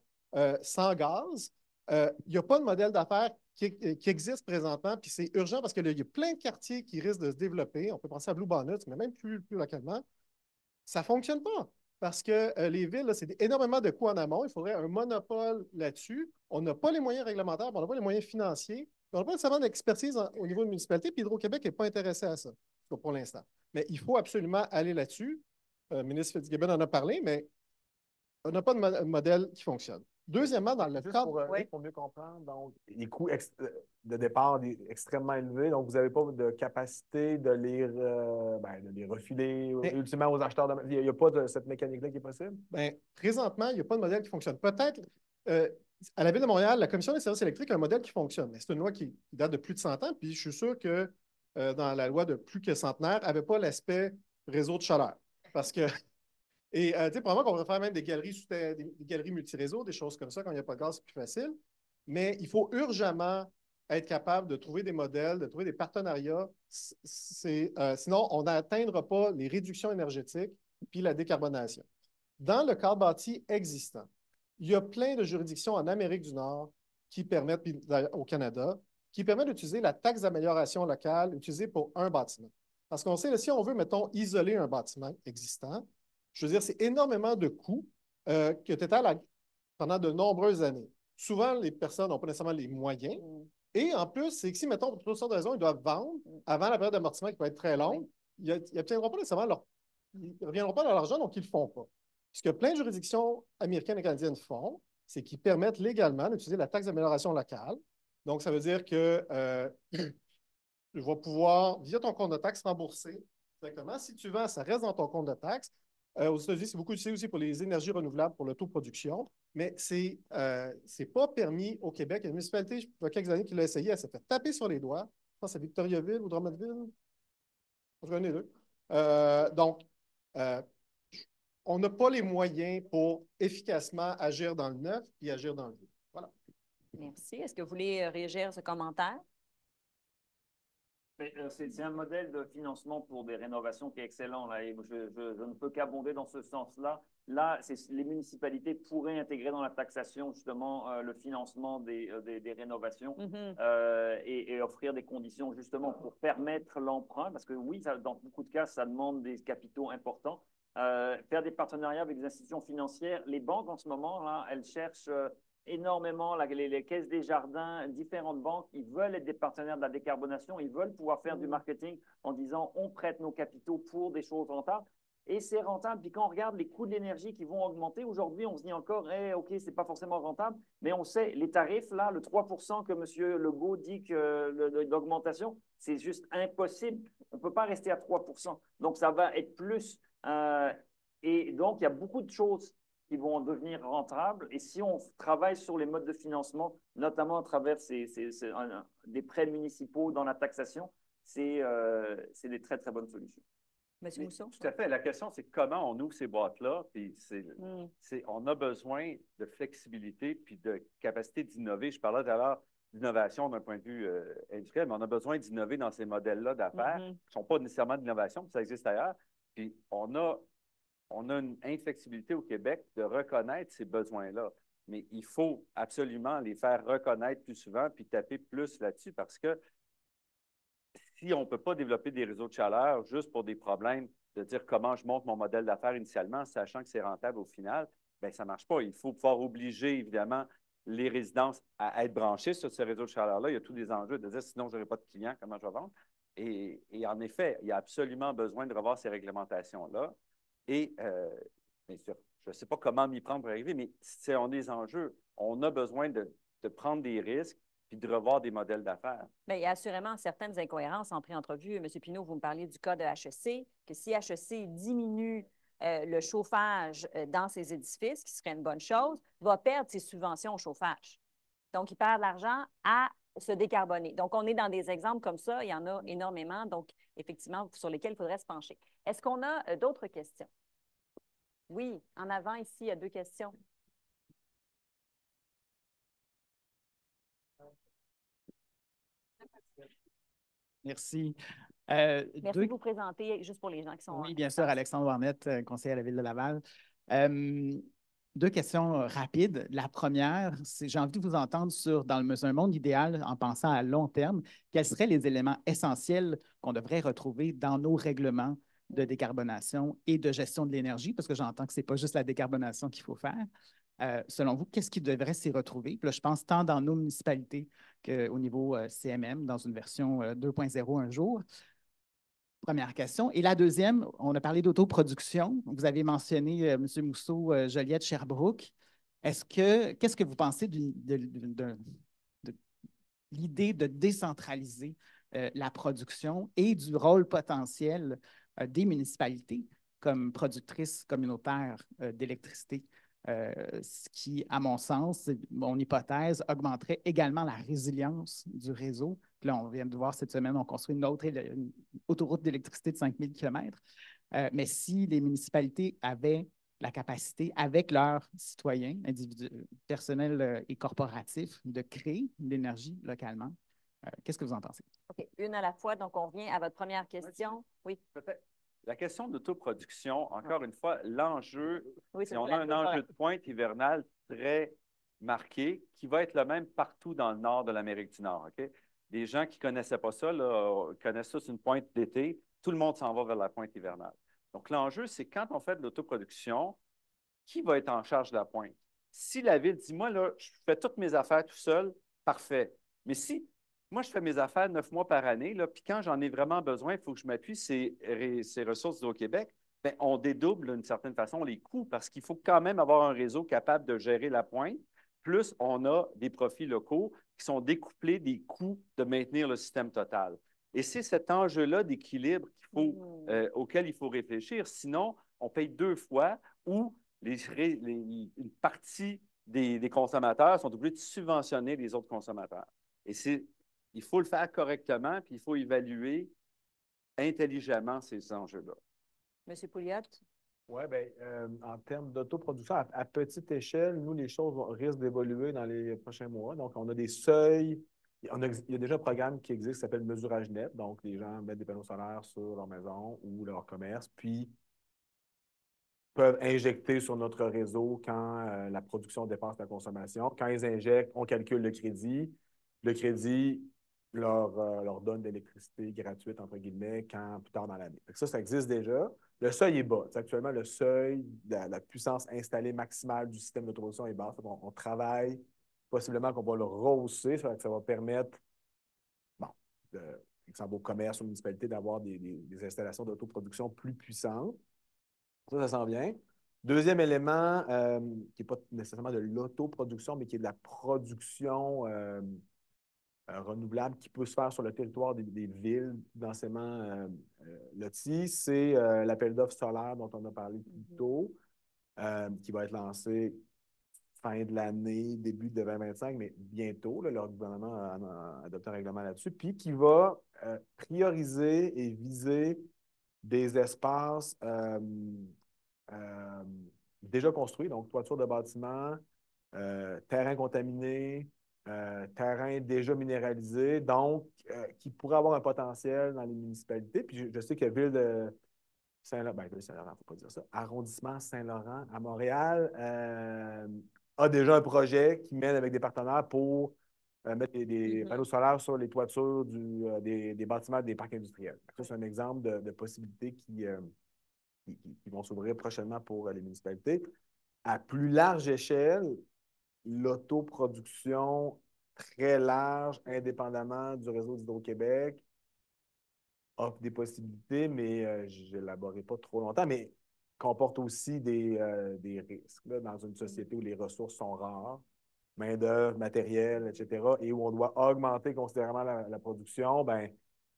sans gaz, il n'y a pas de modèle d'affaires qui existe présentement, puis c'est urgent parce qu'il y a plein de quartiers qui risquent de se développer. On peut penser à Blue Bonnet, mais même plus localement. Ça ne fonctionne pas parce que les villes, c'est énormément de coûts en amont. Il faudrait un monopole là-dessus. On n'a pas les moyens réglementaires, on n'a pas les moyens financiers. On n'a pas nécessairement d'expertise au niveau de municipalité, puis Hydro-Québec n'est pas intéressé à ça pour l'instant. Mais il faut absolument aller là-dessus. Le ministre Fitzgibbon en a parlé, mais on n'a pas de modèle qui fonctionne. Deuxièmement, dans le cadre... Pour mieux comprendre, donc, les coûts de départ extrêmement élevés, donc vous n'avez pas de capacité de les refiler ultimement aux acheteurs. Il n'y a pas de cette mécanique-là qui est possible? Bien, présentement, il n'y a pas de modèle qui fonctionne. Peut-être, à la Ville de Montréal, la Commission des services électriques a un modèle qui fonctionne, mais c'est une loi qui date de plus de 100 ans, puis je suis sûr que dans la loi de plus que centenaire, n'avait pas l'aspect réseau de chaleur. Parce que et tu sais, probablement qu'on pourrait faire même des galeries multiréseaux, des choses comme ça, quand il n'y a pas de gaz, c'est plus facile. Mais il faut urgemment être capable de trouver des modèles, de trouver des partenariats. Sinon, on n'atteindra pas les réductions énergétiques puis la décarbonation. Dans le cadre bâti existant, il y a plein de juridictions en Amérique du Nord qui permettent, puis au Canada, qui permettent d'utiliser la taxe d'amélioration locale utilisée pour un bâtiment. Parce qu'on sait, si on veut, mettons, isoler un bâtiment existant, je veux dire, c'est énormément de coûts que tu étales pendant de nombreuses années. Souvent, les personnes n'ont pas nécessairement les moyens. Et en plus, c'est que si, mettons, pour toutes sortes de raisons, ils doivent vendre avant la période d'amortissement qui peut être très longue, ils n'obtiendront pas nécessairement ils ne reviendront pas dans l'argent, donc ils ne le font pas. Ce que plein de juridictions américaines et canadiennes font, c'est qu'ils permettent légalement d'utiliser la taxe d'amélioration locale. Donc, ça veut dire que tu vas pouvoir, via ton compte de taxe, rembourser directement. Si tu vends, ça reste dans ton compte de taxe. Aux États-Unis, c'est beaucoup utilisé aussi pour les énergies renouvelables, pour l'autoproduction, mais ce n'est pas permis au Québec. Il y a une municipalité, il y a quelques années, qui l'a essayé, elle s'est fait taper sur les doigts. Je pense à Victoriaville ou Drummondville. Je connais les deux. Donc, on n'a pas les moyens pour efficacement agir dans le neuf et agir dans le vieux. Voilà. Merci. Est-ce que vous voulez réagir à ce commentaire? C'est un modèle de financement pour des rénovations qui est excellent. Là, et je ne peux qu'abonder dans ce sens-là. Là, les municipalités pourraient intégrer dans la taxation justement le financement des rénovations et offrir des conditions justement pour permettre l'emprunt. Parce que oui, dans beaucoup de cas, ça demande des capitaux importants. Faire des partenariats avec des institutions financières. Les banques en ce moment, là, elles cherchent... énormément, les caisses des jardins, différentes banques, ils veulent être des partenaires de la décarbonation, ils veulent pouvoir faire du marketing en disant on prête nos capitaux pour des choses rentables. Et c'est rentable. Puis quand on regarde les coûts de l'énergie qui vont augmenter, aujourd'hui, on se dit encore, OK, ce n'est pas forcément rentable, mais on sait, les tarifs, là, le 3% que M. Legault dit que l'augmentation, c'est juste impossible. On ne peut pas rester à 3%. Donc, ça va être plus. Et donc, il y a beaucoup de choses qui vont devenir rentables. Et si on travaille sur les modes de financement, notamment à travers des prêts municipaux dans la taxation, c'est des très, très bonnes solutions. Monsieur Mousseau? Tout à fait. La question, c'est comment on ouvre ces boîtes-là. Puis on a besoin de flexibilité puis de capacité d'innover. Je parlais tout à l'heure d'innovation d'un point de vue industriel, mais on a besoin d'innover dans ces modèles-là d'affaires qui ne sont pas nécessairement d'innovation, ça existe ailleurs. Puis on a une inflexibilité au Québec de reconnaître ces besoins-là. Mais il faut absolument les faire reconnaître plus souvent puis taper plus là-dessus parce que si on ne peut pas développer des réseaux de chaleur juste pour des problèmes de dire comment je monte mon modèle d'affaires initialement, sachant que c'est rentable au final, bien, ça ne marche pas. Il faut pouvoir obliger, évidemment, les résidences à être branchées sur ce réseau de chaleur-là. Il y a tous les enjeux de dire, sinon, je n'aurai pas de clients, comment je vais vendre? Et en effet, il y a absolument besoin de revoir ces réglementations-là. Et, bien sûr, je ne sais pas comment m'y prendre pour arriver, mais c'est un des enjeux. On a besoin de prendre des risques puis de revoir des modèles d'affaires. Bien, il y a assurément certaines incohérences en pré-entrevue. M. Pinault, vous me parlez du cas de HEC, que si HEC diminue le chauffage dans ses édifices, qui serait une bonne chose, va perdre ses subventions au chauffage. Donc, il perd de l'argent à se décarboner. Donc, on est dans des exemples comme ça. Il y en a énormément, donc, effectivement, sur lesquels il faudrait se pencher. Est-ce qu'on a d'autres questions? Oui, en avant, ici, il y a 2 questions. Merci. Merci de vous présenter, juste pour les gens qui sont... Oui, bien sûr, Alexandre Warnette, conseiller à la Ville de Laval. 2 questions rapides. La première, c'est j'ai envie de vous entendre sur, dans un monde idéal, en pensant à long terme, quels seraient les éléments essentiels qu'on devrait retrouver dans nos règlements de décarbonation et de gestion de l'énergie, parce que j'entends que ce n'est pas juste la décarbonation qu'il faut faire. Selon vous, qu'est-ce qui devrait s'y retrouver? Puis là, je pense tant dans nos municipalités qu'au niveau CMM, dans une version 2.0 un jour. Première question. Et la deuxième, on a parlé d'autoproduction. Vous avez mentionné, M. Mousseau, Joliette, Sherbrooke. Qu'est-ce que vous pensez de l'idée de décentraliser la production et du rôle potentiel des municipalités comme productrices communautaires d'électricité? Ce qui, à mon sens, mon hypothèse, augmenterait également la résilience du réseau. Puis là, on vient de voir cette semaine, on construit une autoroute d'électricité de 5000 km. Mais si les municipalités avaient la capacité, avec leurs citoyens, personnels et corporatifs, de créer de l'énergie localement, qu'est-ce que vous en pensez? OK, une à la fois. Donc, on revient à votre première question. Oui. Peut-être. La question d'autoproduction, encore une fois, l'enjeu, oui, si on a un enjeu de pointe hivernale très marqué, qui va être le même partout dans le nord de l'Amérique du Nord. OK? Les gens qui ne connaissaient pas ça, là, connaissent tous une pointe d'été, tout le monde s'en va vers la pointe hivernale. Donc, l'enjeu, c'est quand on fait de l'autoproduction, qui va être en charge de la pointe? Si la ville dit, moi, là, je fais toutes mes affaires tout seul, parfait. Mais si moi, je fais mes affaires 9 mois par année, là, puis quand j'en ai vraiment besoin, il faut que je m'appuie sur ces ressources au Québec, bien, on dédouble d'une certaine façon les coûts parce qu'il faut quand même avoir un réseau capable de gérer la pointe. Plus, on a des profits locaux qui sont découplés des coûts de maintenir le système total. Et c'est cet enjeu-là d'équilibre auquel il faut réfléchir. Sinon, on paye 2 fois ou une partie des consommateurs sont obligés de subventionner les autres consommateurs. Et il faut le faire correctement, puis il faut évaluer intelligemment ces enjeux-là. M. Pouliot? Oui, bien, en termes d'autoproduction, à petite échelle, nous, les choses risquent d'évoluer dans les prochains mois. Donc, on a des seuils. Il y a déjà un programme qui existe qui s'appelle Mesurage net. Donc, les gens mettent des panneaux solaires sur leur maison ou leur commerce, puis peuvent injecter sur notre réseau quand la production dépasse la consommation. Quand ils injectent, on calcule le crédit. Le crédit leur donne de l'électricité gratuite, entre guillemets, plus tard dans l'année. Ça existe déjà. Le seuil est bas. Actuellement, le seuil de la puissance installée maximale du système d'autoproduction est bas. On travaille possiblement qu'on va le rehausser. Ça va permettre, exemple, au commerce, aux municipalités, d'avoir des installations d'autoproduction plus puissantes. Ça s'en vient. Deuxième élément, qui n'est pas nécessairement de l'autoproduction, mais qui est de la production renouvelable qui peut se faire sur le territoire des villes densément loties, c'est l'appel d'offres solaire dont on a parlé plus tôt, qui va être lancé fin de l'année, début de 2025, mais bientôt. Là, le gouvernement a adopté un règlement là-dessus, puis qui va prioriser et viser des espaces déjà construits, donc toiture de bâtiments, terrains contaminés, terrains déjà minéralisés, donc qui pourraient avoir un potentiel dans les municipalités. Puis je sais que Ville de Saint-Laurent, Ville de Saint-Laurent, il ne faut pas dire ça, arrondissement Saint-Laurent à Montréal a déjà un projet qui mène avec des partenaires pour mettre des panneaux solaires sur les toitures des bâtiments des parcs industriels. Ça, c'est un exemple de possibilités qui vont s'ouvrir prochainement pour les municipalités. À plus large échelle, l'autoproduction très large, indépendamment du réseau d'Hydro-Québec, offre des possibilités, mais je n'élaborerai pas trop longtemps, mais comporte aussi des risques là, dans une société où les ressources sont rares, main-d'œuvre, matériel, etc., et où on doit augmenter considérablement la production, ben,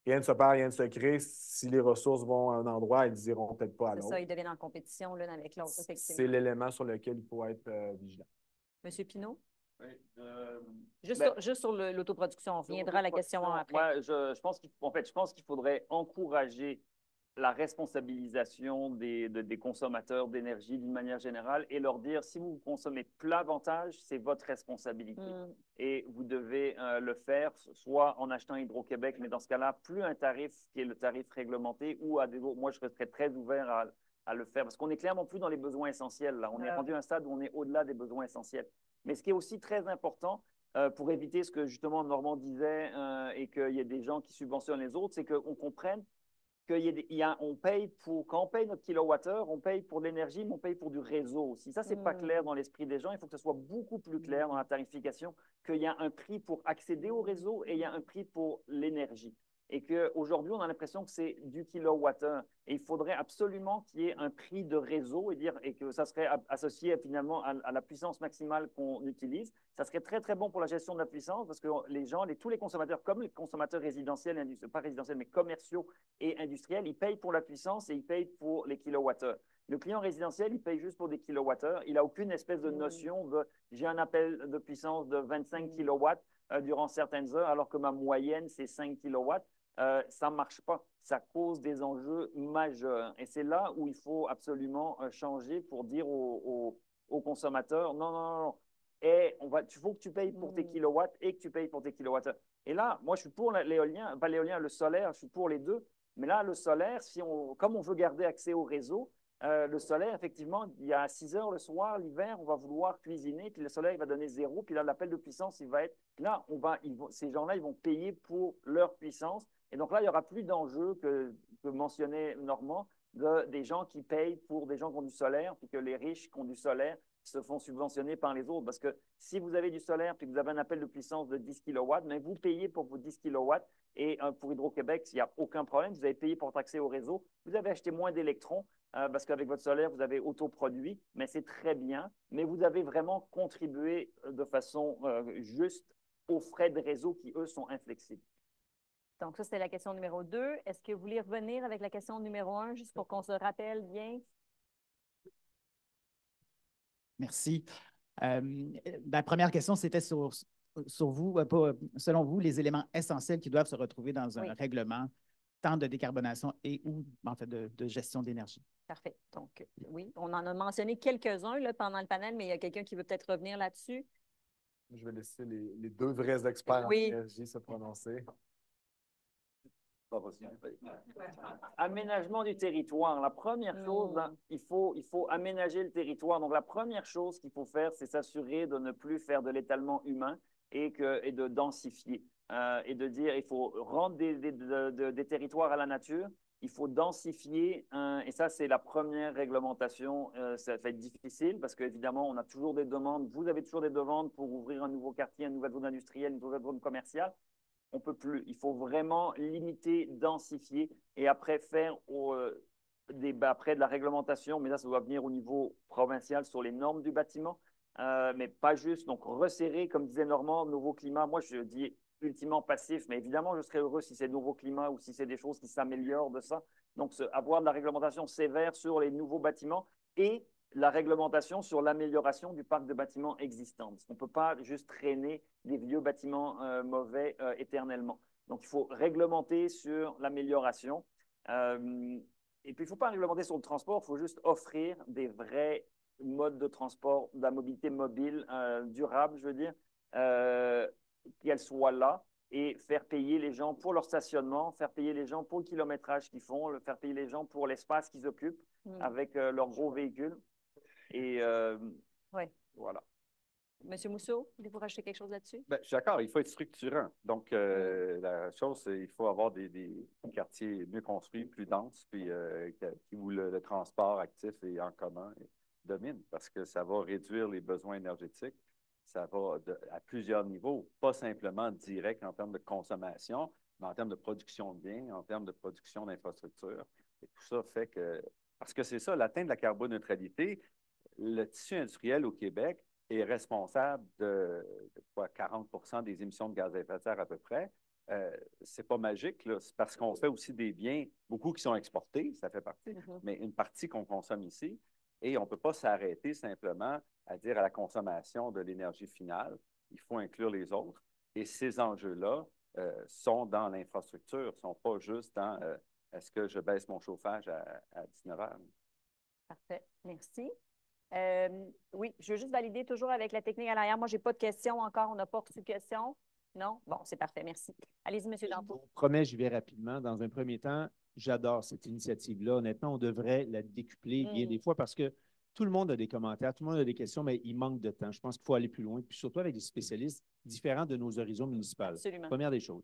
rien ne se perd, rien ne se crée. Si les ressources vont à un endroit, elles n'iront peut-être pas à l'autre. C'est ça, ils deviennent en compétition l'une avec l'autre, effectivement. C'est l'élément sur lequel il faut être vigilant. Monsieur Pinault? Oui, juste sur l'autoproduction, on reviendra à la question après. Ouais, je pense je pense qu'il faudrait encourager la responsabilisation des consommateurs d'énergie d'une manière générale et leur dire, si vous consommez davantage, c'est votre responsabilité. Et vous devez le faire, soit en achetant Hydro-Québec, mais dans ce cas-là, plus un tarif qui est le tarif réglementé ou à des autres. Moi, je serais très ouvert à le faire parce qu'on n'est clairement plus dans les besoins essentiels. Là. On est rendu à un stade où on est au-delà des besoins essentiels. Mais ce qui est aussi très important, pour éviter ce que justement Normand disait et qu'il y ait des gens qui subventionnent les autres, c'est qu'on comprenne on paye quand on paye notre kilowattheure, on paye pour l'énergie, mais on paye pour du réseau aussi. Ça, c'est pas clair dans l'esprit des gens. Il faut que ce soit beaucoup plus clair dans la tarification qu'il y a un prix pour accéder au réseau et il y a un prix pour l'énergie. Et qu'aujourd'hui, on a l'impression que c'est du kilowattheure. Et il faudrait absolument qu'il y ait un prix de réseau et que ça serait associé finalement à la puissance maximale qu'on utilise. Ça serait très, très bon pour la gestion de la puissance parce que les gens, tous les consommateurs, comme les consommateurs résidentiels, pas résidentiels, mais commerciaux et industriels, ils payent pour la puissance et ils payent pour les kilowattheures. Le client résidentiel, il paye juste pour des kilowattheures. Il n'a aucune espèce de notion de j'ai un appel de puissance de 25 kilowatts durant certaines heures, alors que ma moyenne, c'est 5 kilowatts. Ça ne marche pas. Ça cause des enjeux majeurs. Et c'est là où il faut absolument changer pour dire aux consommateurs, non, non, non, non. Et il faut que tu payes pour tes kilowatts et que tu payes pour tes kilowattheures. Et là, moi, je suis pour l'éolien, pas l'éolien, le solaire, je suis pour les deux. Mais là, le solaire, comme on veut garder accès au réseau, le solaire, effectivement, il y a 6 heures le soir, l'hiver, on va vouloir cuisiner, puis le solaire, il va donner 0, puis là, l'appel de puissance, il va être… Là, ces gens-là, ils vont payer pour leur puissance. Et donc là, il n'y aura plus d'enjeu que mentionnait Normand, des gens qui payent pour des gens qui ont du solaire, puis que les riches qui ont du solaire se font subventionner par les autres. Parce que si vous avez du solaire, puis que vous avez un appel de puissance de 10 kW, mais vous payez pour vos 10 kW, et pour Hydro-Québec, il n'y a aucun problème, vous avez payé pour accès au réseau, vous avez acheté moins d'électrons, parce qu'avec votre solaire, vous avez autoproduit, mais c'est très bien, mais vous avez vraiment contribué de façon juste aux frais de réseau qui, eux, sont inflexibles. Donc, ça, c'était la question numéro 2. Est-ce que vous voulez revenir avec la question numéro 1, juste pour qu'on se rappelle bien? Merci. La première question, c'était sur vous, selon vous, les éléments essentiels qui doivent se retrouver dans un règlement, tant de décarbonation et ou, en fait, de gestion d'énergie. Parfait. Donc, oui, on en a mentionné quelques-uns pendant le panel, mais il y a quelqu'un qui veut peut-être revenir là-dessus. Je vais laisser les deux vrais experts en énergie se prononcer. Aménagement du territoire. La première chose, il faut aménager le territoire. Donc, la première chose qu'il faut faire, c'est s'assurer de ne plus faire de l'étalement humain et de densifier. Et de dire, il faut rendre des territoires à la nature, il faut densifier. Et ça, c'est la première réglementation. Ça va être difficile parce qu'évidemment, on a toujours des demandes. Vous avez toujours des demandes pour ouvrir un nouveau quartier, une nouvelle zone industrielle, une nouvelle zone commerciale. On ne peut plus. Il faut vraiment limiter, densifier et après faire après de la réglementation, mais là, ça doit venir au niveau provincial sur les normes du bâtiment, mais pas juste. Donc, resserrer, comme disait Normand, nouveau climat. Moi, je dis ultimement passif, mais évidemment, je serais heureux si c'est nouveau climat ou si c'est des choses qui s'améliorent de ça. Donc, avoir de la réglementation sévère sur les nouveaux bâtiments et la réglementation sur l'amélioration du parc de bâtiments existants. Parce qu'on ne peut pas juste traîner des vieux bâtiments mauvais éternellement. Donc, il faut réglementer sur l'amélioration. Et puis, il ne faut pas réglementer sur le transport, il faut juste offrir des vrais modes de transport, de la mobilité mobile durable, je veux dire, qu'elle soit là et faire payer les gens pour leur stationnement, faire payer les gens pour le kilométrage qu'ils font, faire payer les gens pour l'espace qu'ils occupent avec leurs gros véhicules. Et voilà. Monsieur Mousseau, voulez-vous rajouter quelque chose là-dessus? Ben, je suis d'accord, il faut être structurant. Donc, la chose, c'est qu'il faut avoir des quartiers mieux construits, plus denses, puis où le transport actif est en commun. domine parce que ça va réduire les besoins énergétiques. Ça va à plusieurs niveaux, pas simplement direct en termes de consommation, mais en termes de production de biens, en termes de production d'infrastructures. Et tout ça fait que, parce que c'est ça, l'atteinte de la carboneutralité, le tissu industriel au Québec est responsable de quoi, 40% des émissions de gaz à effet de serre à peu près. C'est pas magique, là. C'est parce qu'on fait aussi des biens, beaucoup qui sont exportés, ça fait partie, mais une partie qu'on consomme ici. Et on ne peut pas s'arrêter simplement à dire à la consommation de l'énergie finale. Il faut inclure les autres. Et ces enjeux-là sont dans l'infrastructure, ne sont pas juste dans est-ce que je baisse mon chauffage à 19 heures. Parfait. Merci. Oui, je veux juste valider toujours avec la technique à l'arrière. Moi, je n'ai pas de questions encore. On n'a pas reçu de questions. Non? Bon, c'est parfait. Merci. Allez-y, M. Danto. Je vous promets, j'y vais rapidement. Dans un premier temps, j'adore cette initiative-là. Honnêtement, on devrait la décupler bien des fois parce que tout le monde a des commentaires, tout le monde a des questions, mais il manque de temps. Je pense qu'il faut aller plus loin, puis surtout avec des spécialistes différents de nos horizons municipaux. Absolument. Première des choses.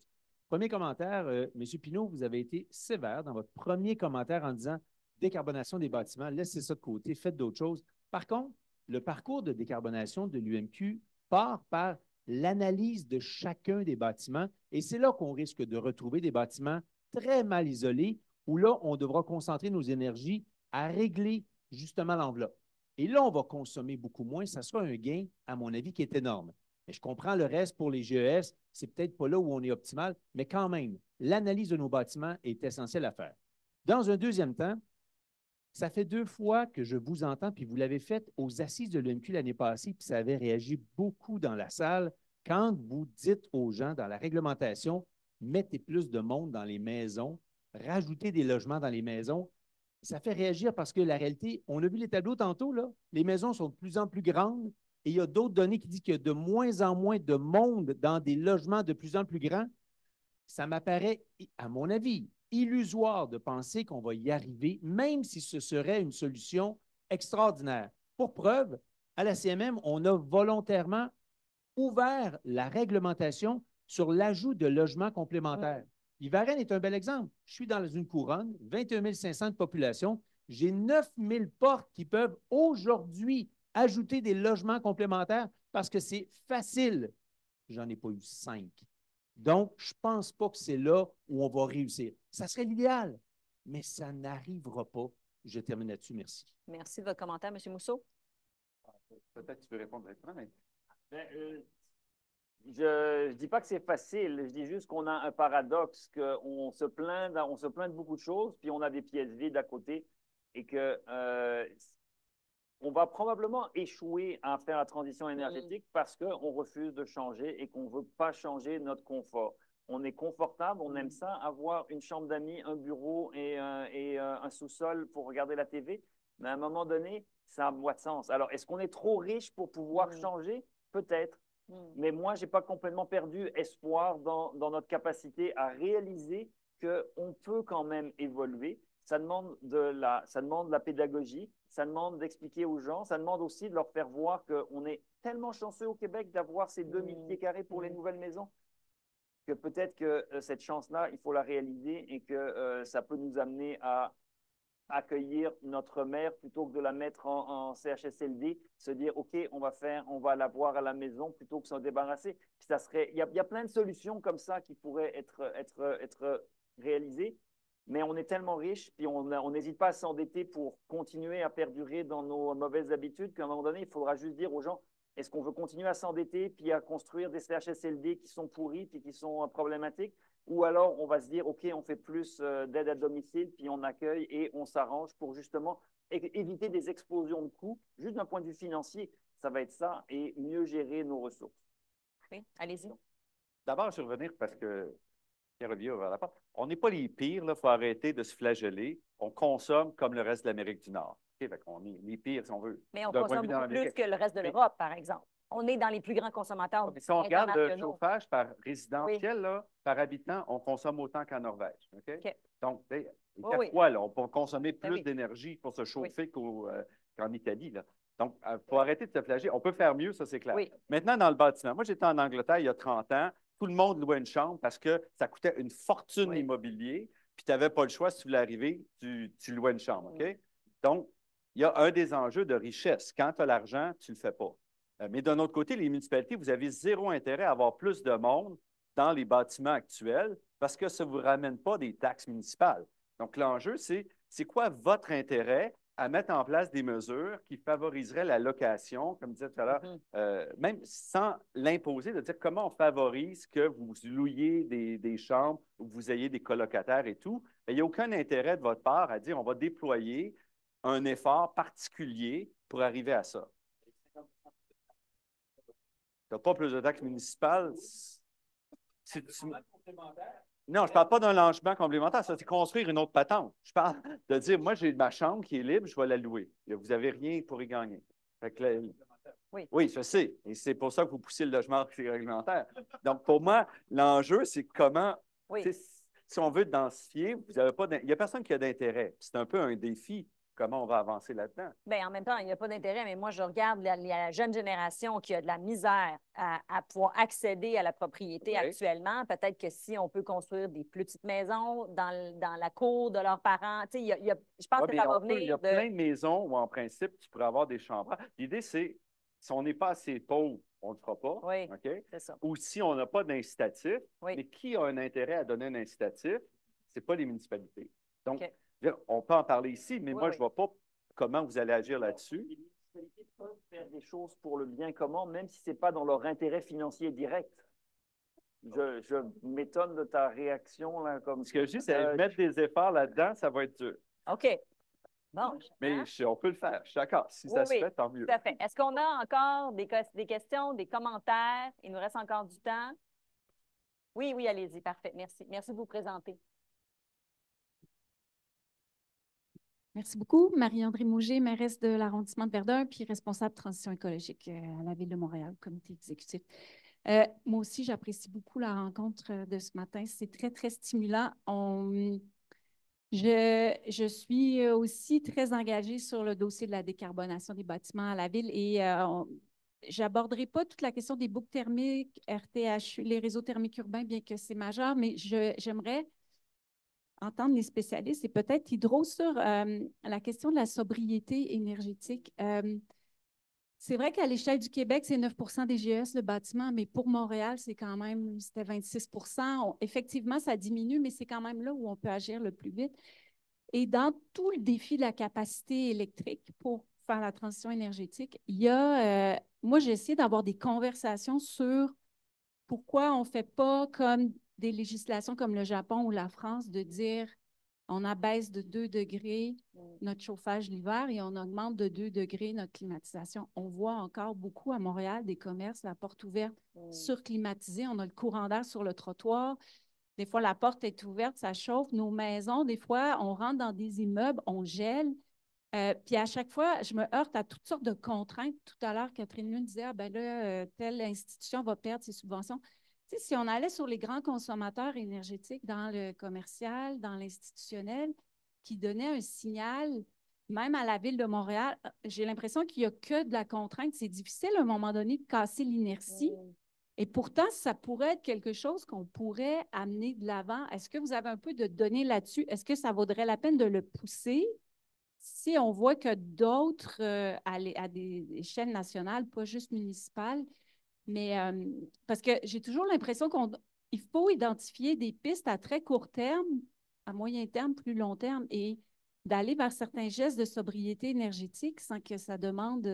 Premier commentaire, M. Pinault, vous avez été sévère dans votre premier commentaire en disant décarbonation des bâtiments, laissez ça de côté, faites d'autres choses. Par contre, le parcours de décarbonation de l'UMQ part par l'analyse de chacun des bâtiments et c'est là qu'on risque de retrouver des bâtiments très mal isolés où là, on devra concentrer nos énergies à régler justement l'enveloppe. Et là, on va consommer beaucoup moins. Ça sera un gain, à mon avis, qui est énorme. Et je comprends le reste pour les GES, c'est peut-être pas là où on est optimal, mais quand même, l'analyse de nos bâtiments est essentielle à faire. Dans un deuxième temps, ça fait 2 fois que je vous entends, puis vous l'avez fait aux assises de l'UMQ l'année passée, puis ça avait réagi beaucoup dans la salle quand vous dites aux gens dans la réglementation, mettez plus de monde dans les maisons, rajoutez des logements dans les maisons. Ça fait réagir parce que la réalité, on a vu les tableaux tantôt, là, les maisons sont de plus en plus grandes et il y a d'autres données qui disent qu'il y a de moins en moins de monde dans des logements de plus en plus grands. Ça m'apparaît, à mon avis, illusoire de penser qu'on va y arriver, même si ce serait une solution extraordinaire. Pour preuve, à la CMM, on a volontairement ouvert la réglementation sur l'ajout de logements complémentaires. Et Varennes est un bel exemple. Je suis dans une couronne, 21 500 de population. J'ai 9 000 portes qui peuvent aujourd'hui ajouter des logements complémentaires parce que c'est facile. J'en ai pas eu 5. Donc, je ne pense pas que c'est là où on va réussir. Ça serait l'idéal, mais ça n'arrivera pas. Je termine là-dessus. Merci. Merci de votre commentaire, M. Mousseau. Peut-être que tu peux répondre directement, mais... Je ne dis pas que c'est facile, je dis juste qu'on a un paradoxe, qu'on se plaint de beaucoup de choses, puis on a des pièces vides à côté, et que on va probablement échouer à faire la transition énergétique parce qu'on refuse de changer et qu'on ne veut pas changer notre confort. On est confortable, on aime ça, avoir une chambre d'amis, un bureau et un sous-sol pour regarder la TV, mais à un moment donné, ça a moins de sens. Alors, est-ce qu'on est trop riche pour pouvoir changer? Peut-être. Mais moi, je n'ai pas complètement perdu espoir dans notre capacité à réaliser qu'on peut quand même évoluer. Ça demande de la pédagogie, ça demande d'expliquer aux gens, ça demande aussi de leur faire voir qu'on est tellement chanceux au Québec d'avoir ces 2000 pieds carrés pour les nouvelles maisons que peut-être que cette chance-là, il faut la réaliser et que ça peut nous amener à accueillir notre mère plutôt que de la mettre en CHSLD, se dire, OK, on va la voir à la maison plutôt que s'en débarrasser. Puis ça serait, il y a plein de solutions comme ça qui pourraient être réalisées, mais on est tellement riche, puis on n'hésite pas à s'endetter pour continuer à perdurer dans nos mauvaises habitudes qu'à un moment donné, il faudra juste dire aux gens, est-ce qu'on veut continuer à s'endetter puis à construire des CHSLD qui sont pourris puis qui sont problématiques? Ou alors, on va se dire, OK, on fait plus d'aide à domicile, puis on accueille et on s'arrange pour justement éviter des explosions de coûts. Juste d'un point de vue financier, ça va être ça, et mieux gérer nos ressources. Oui, allez-y. D'abord, je vais revenir parce que Pierre-Olivier va la part. On n'est pas les pires, il faut arrêter de se flageller. On consomme comme le reste de l'Amérique du Nord. Okay, on est les pires, si on veut. Mais on consomme beaucoup plus que le reste de l'Europe, par exemple. On est dans les plus grands consommateurs. Mais si on regarde le chauffage par résidentiel, là, par habitant, on consomme autant qu'en Norvège. Okay? Donc, il y a quoi, là? On peut consommer plus d'énergie pour se chauffer qu'en Italie. Là. Donc, il faut arrêter de se flageller. On peut faire mieux, ça, c'est clair. Maintenant, dans le bâtiment, moi, j'étais en Angleterre il y a 30 ans. Tout le monde louait une chambre parce que ça coûtait une fortune immobilier. Puis, tu n'avais pas le choix. Si tu voulais arriver, tu louais une chambre. OK? Donc, il y a un des enjeux de richesse. Quand tu as l'argent, tu ne le fais pas. Mais d'un autre côté, les municipalités, vous avez zéro intérêt à avoir plus de monde dans les bâtiments actuels parce que ça ne vous ramène pas des taxes municipales. Donc, l'enjeu, c'est quoi votre intérêt à mettre en place des mesures qui favoriseraient la location, comme disait tout à l'heure, même sans l'imposer, de dire comment on favorise que vous louiez des chambres ou que vous ayez des colocataires et tout. Il n'y a aucun intérêt de votre part à dire on va déployer un effort particulier pour arriver à ça. Tu n'as pas plus de taxes municipales. Non, je ne parle pas d'un logement complémentaire, ça, c'est construire une autre patente. Je parle de dire, moi, j'ai ma chambre qui est libre, je vais la louer. Vous n'avez rien pour y gagner. Fait que oui, je sais. Et c'est pour ça que vous poussez le logement réglementaire. Donc, pour moi, l'enjeu, c'est comment, si on veut densifier, vous avez pas il n'y a personne qui a d'intérêt. C'est un peu un défi. Comment on va avancer là-dedans? Bien, en même temps, il n'y a pas d'intérêt, mais moi, je regarde la jeune génération qui a de la misère à pouvoir accéder à la propriété actuellement. Peut-être que si on peut construire des plus petites maisons dans la cour de leurs parents, je pense que ça va venir. Il y a plein de maisons où, en principe, tu pourrais avoir des chambres. L'idée, c'est, si on n'est pas assez pauvre, on ne le fera pas. Oui, OK? C'est ça. Ou si on n'a pas d'incitatif, mais qui a un intérêt à donner un incitatif? Ce n'est pas les municipalités. Donc, on peut en parler ici, mais moi, je ne vois pas comment vous allez agir là-dessus. Les municipalités peuvent faire des choses pour le bien commun, même si ce n'est pas dans leur intérêt financier direct. Je m'étonne de ta réaction. Là, comme ce que je dis, c'est mettre des efforts là-dedans, ça va être dur. OK. Bon. Mais on peut le faire, je suis d'accord. Si ça se fait, tant mieux. Tout à fait. Est-ce qu'on a encore des questions, des commentaires? Il nous reste encore du temps. Oui, allez-y, parfait. Merci. Merci de vous présenter. Merci beaucoup. Marie-André Mauger, mairesse de l'arrondissement de Verdun, puis responsable de transition écologique à la Ville de Montréal, comité exécutif. Moi aussi, j'apprécie beaucoup la rencontre de ce matin. C'est très, très stimulant. Je suis aussi très engagée sur le dossier de la décarbonation des bâtiments à la Ville et je n'aborderai pas toute la question des boucles thermiques, RTHU, les réseaux thermiques urbains, bien que c'est majeur, mais j'aimerais entendre les spécialistes et peut-être Hydro sur la question de la sobriété énergétique. C'est vrai qu'à l'échelle du Québec, c'est 9 des GES, le bâtiment, mais pour Montréal, c'était 26 effectivement, ça diminue, mais c'est quand même là où on peut agir le plus vite. Et dans tout le défi de la capacité électrique pour faire la transition énergétique, il y a, moi, j'ai essayé d'avoir des conversations sur pourquoi on ne fait pas comme des législations comme le Japon ou la France, de dire on abaisse de 2 degrés notre chauffage l'hiver et on augmente de 2 degrés notre climatisation. On voit encore beaucoup à Montréal des commerces, la porte ouverte, surclimatisée. On a le courant d'air sur le trottoir. Des fois, la porte est ouverte, ça chauffe. Nos maisons, des fois, on rentre dans des immeubles, on gèle. Puis à chaque fois, je me heurte à toutes sortes de contraintes. Tout à l'heure, Catherine Lune disait, ah ben là, telle institution va perdre ses subventions. Tu sais, si on allait sur les grands consommateurs énergétiques dans le commercial, dans l'institutionnel, qui donnaient un signal, même à la Ville de Montréal, j'ai l'impression qu'il n'y a que de la contrainte. C'est difficile à un moment donné de casser l'inertie. Et pourtant, ça pourrait être quelque chose qu'on pourrait amener de l'avant. Est-ce que vous avez un peu de données là-dessus? Est-ce que ça vaudrait la peine de le pousser? Si on voit que d'autres, à des échelles nationales, pas juste municipales, mais parce que j'ai toujours l'impression qu'il faut identifier des pistes à très court terme, à moyen terme, plus long terme, et d'aller vers certains gestes de sobriété énergétique sans que ça demande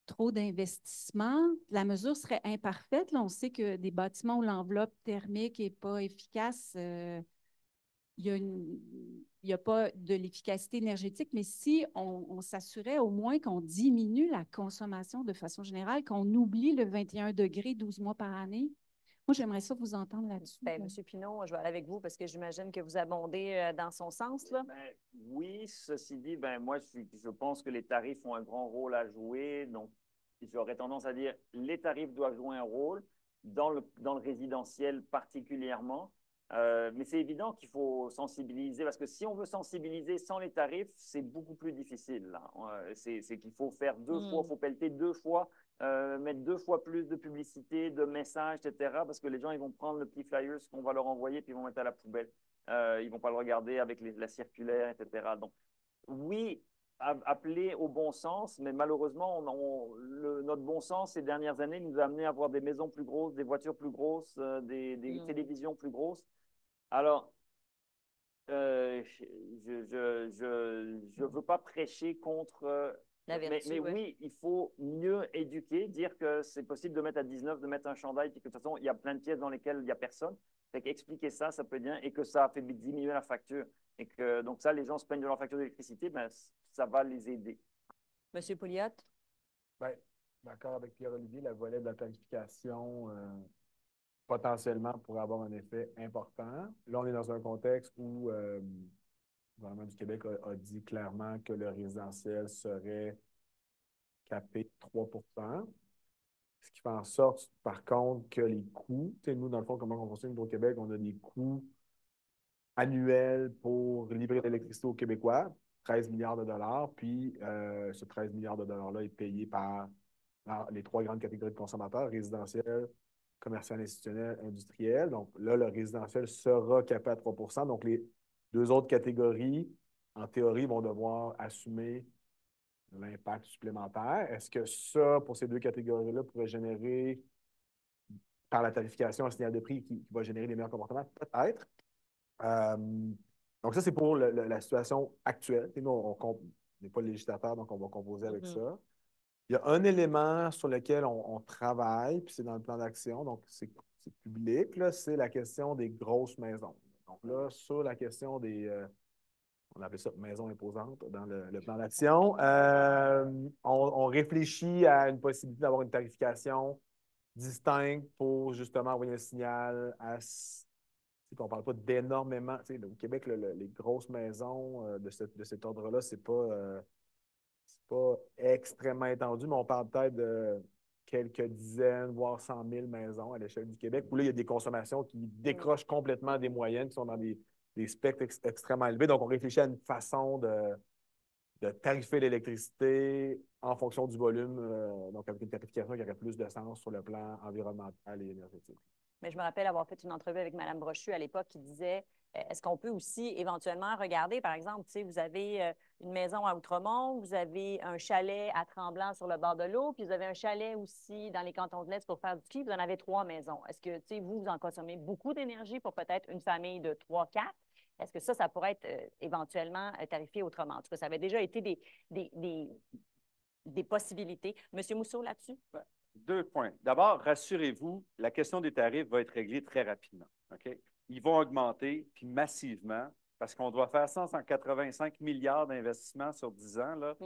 trop d'investissement. La mesure serait imparfaite. Là, on sait que des bâtiments où l'enveloppe thermique n'est pas efficace, il n'y a pas de l'efficacité énergétique, mais si on s'assurait au moins qu'on diminue la consommation de façon générale, qu'on oublie le 21 degrés 12 mois par année, moi, j'aimerais ça vous entendre là-dessus. Bien, M. Pinault, je vais aller avec vous parce que j'imagine que vous abondez dans son sens, là. Oui, ceci dit, moi, je pense que les tarifs ont un grand rôle à jouer. Donc, j'aurais tendance à dire les tarifs doivent jouer un rôle dans le résidentiel particulièrement. Mais c'est évident qu'il faut sensibiliser, parce que si on veut sensibiliser sans les tarifs, c'est beaucoup plus difficile. C'est qu'il faut faire 2 fois, il faut pelleter 2 fois, mettre 2 fois plus de publicité, de messages, etc. Parce que les gens, ils vont prendre le petit flyer, ce qu'on va leur envoyer, puis ils vont mettre à la poubelle. Ils ne vont pas le regarder avec la circulaire, etc. Donc, oui, appelé au bon sens, mais malheureusement, notre bon sens ces dernières années nous a amené à avoir des maisons plus grosses, des voitures plus grosses, des télévisions plus grosses. Alors, je veux pas prêcher contre... La vertu, mais oui, il faut mieux éduquer, dire que c'est possible de mettre à 19, de mettre un chandail, puis que de toute façon, il y a plein de pièces dans lesquelles il n'y a personne. Fait qu'expliquer ça, ça peut être bien, et que ça fait diminuer la facture. Et que, donc ça, les gens se plaignent de leur facture d'électricité, ben, ça va les aider. Monsieur Pouliot? Bien, d'accord avec Pierre-Olivier, le volet de la tarification potentiellement pourrait avoir un effet important. Là, on est dans un contexte où le gouvernement du Québec a dit clairement que le résidentiel serait capé de 3 %. Ce qui fait en sorte, par contre, que les coûts, nous, dans le fond, comment on fonctionne au Québec, on a des coûts annuels pour livrer l'électricité aux Québécois, 13 milliards de dollars, puis ce 13 milliards de dollars-là est payé par les 3 grandes catégories de consommateurs, résidentiel, commercial, institutionnel, industriel. Donc là, le résidentiel sera capé à 3 %. Donc les 2 autres catégories, en théorie, vont devoir assumer l'impact supplémentaire. Est-ce que ça, pour ces 2 catégories-là, pourrait générer, par la tarification, un signal de prix qui va générer des meilleurs comportements? Peut-être. Donc ça, c'est pour la situation actuelle. Et nous, on n'est pas le législateur, donc on va composer avec ça. Il y a un élément sur lequel on travaille, puis c'est dans le plan d'action, donc c'est public, c'est la question des grosses maisons. Donc là, sur la question des... on appelle ça maison imposante dans le plan d'action. On réfléchit à une possibilité d'avoir une tarification distincte pour justement envoyer un signal à... On ne parle pas d'énormément. Au Québec, les grosses maisons de cet ordre-là, c'est pas extrêmement étendu, mais on parle peut-être de quelques dizaines, voire 100 000 maisons à l'échelle du Québec, où là, il y a des consommations qui décrochent complètement des moyennes, qui sont dans des spectres extrêmement élevés. Donc, on réfléchit à une façon de tarifer l'électricité en fonction du volume, donc avec une tarification qui aurait plus de sens sur le plan environnemental et énergétique. Mais je me rappelle avoir fait une entrevue avec Mme Brochu à l'époque qui disait est-ce qu'on peut aussi éventuellement regarder, par exemple, vous avez une maison à Outremont, vous avez un chalet à Tremblant sur le bord de l'eau, puis vous avez un chalet aussi dans les cantons de l'Est pour faire du ski, vous en avez 3 maisons. Est-ce que vous en consommez beaucoup d'énergie pour peut-être une famille de 3, 4? Est-ce que ça pourrait être éventuellement tarifié autrement? En tout cas, ça avait déjà été des possibilités. Monsieur Mousseau, là-dessus? 2 points. D'abord, rassurez-vous, la question des tarifs va être réglée très rapidement. OK? Ils vont augmenter, puis massivement, parce qu'on doit faire 185 milliards d'investissements sur 10 ans. Là.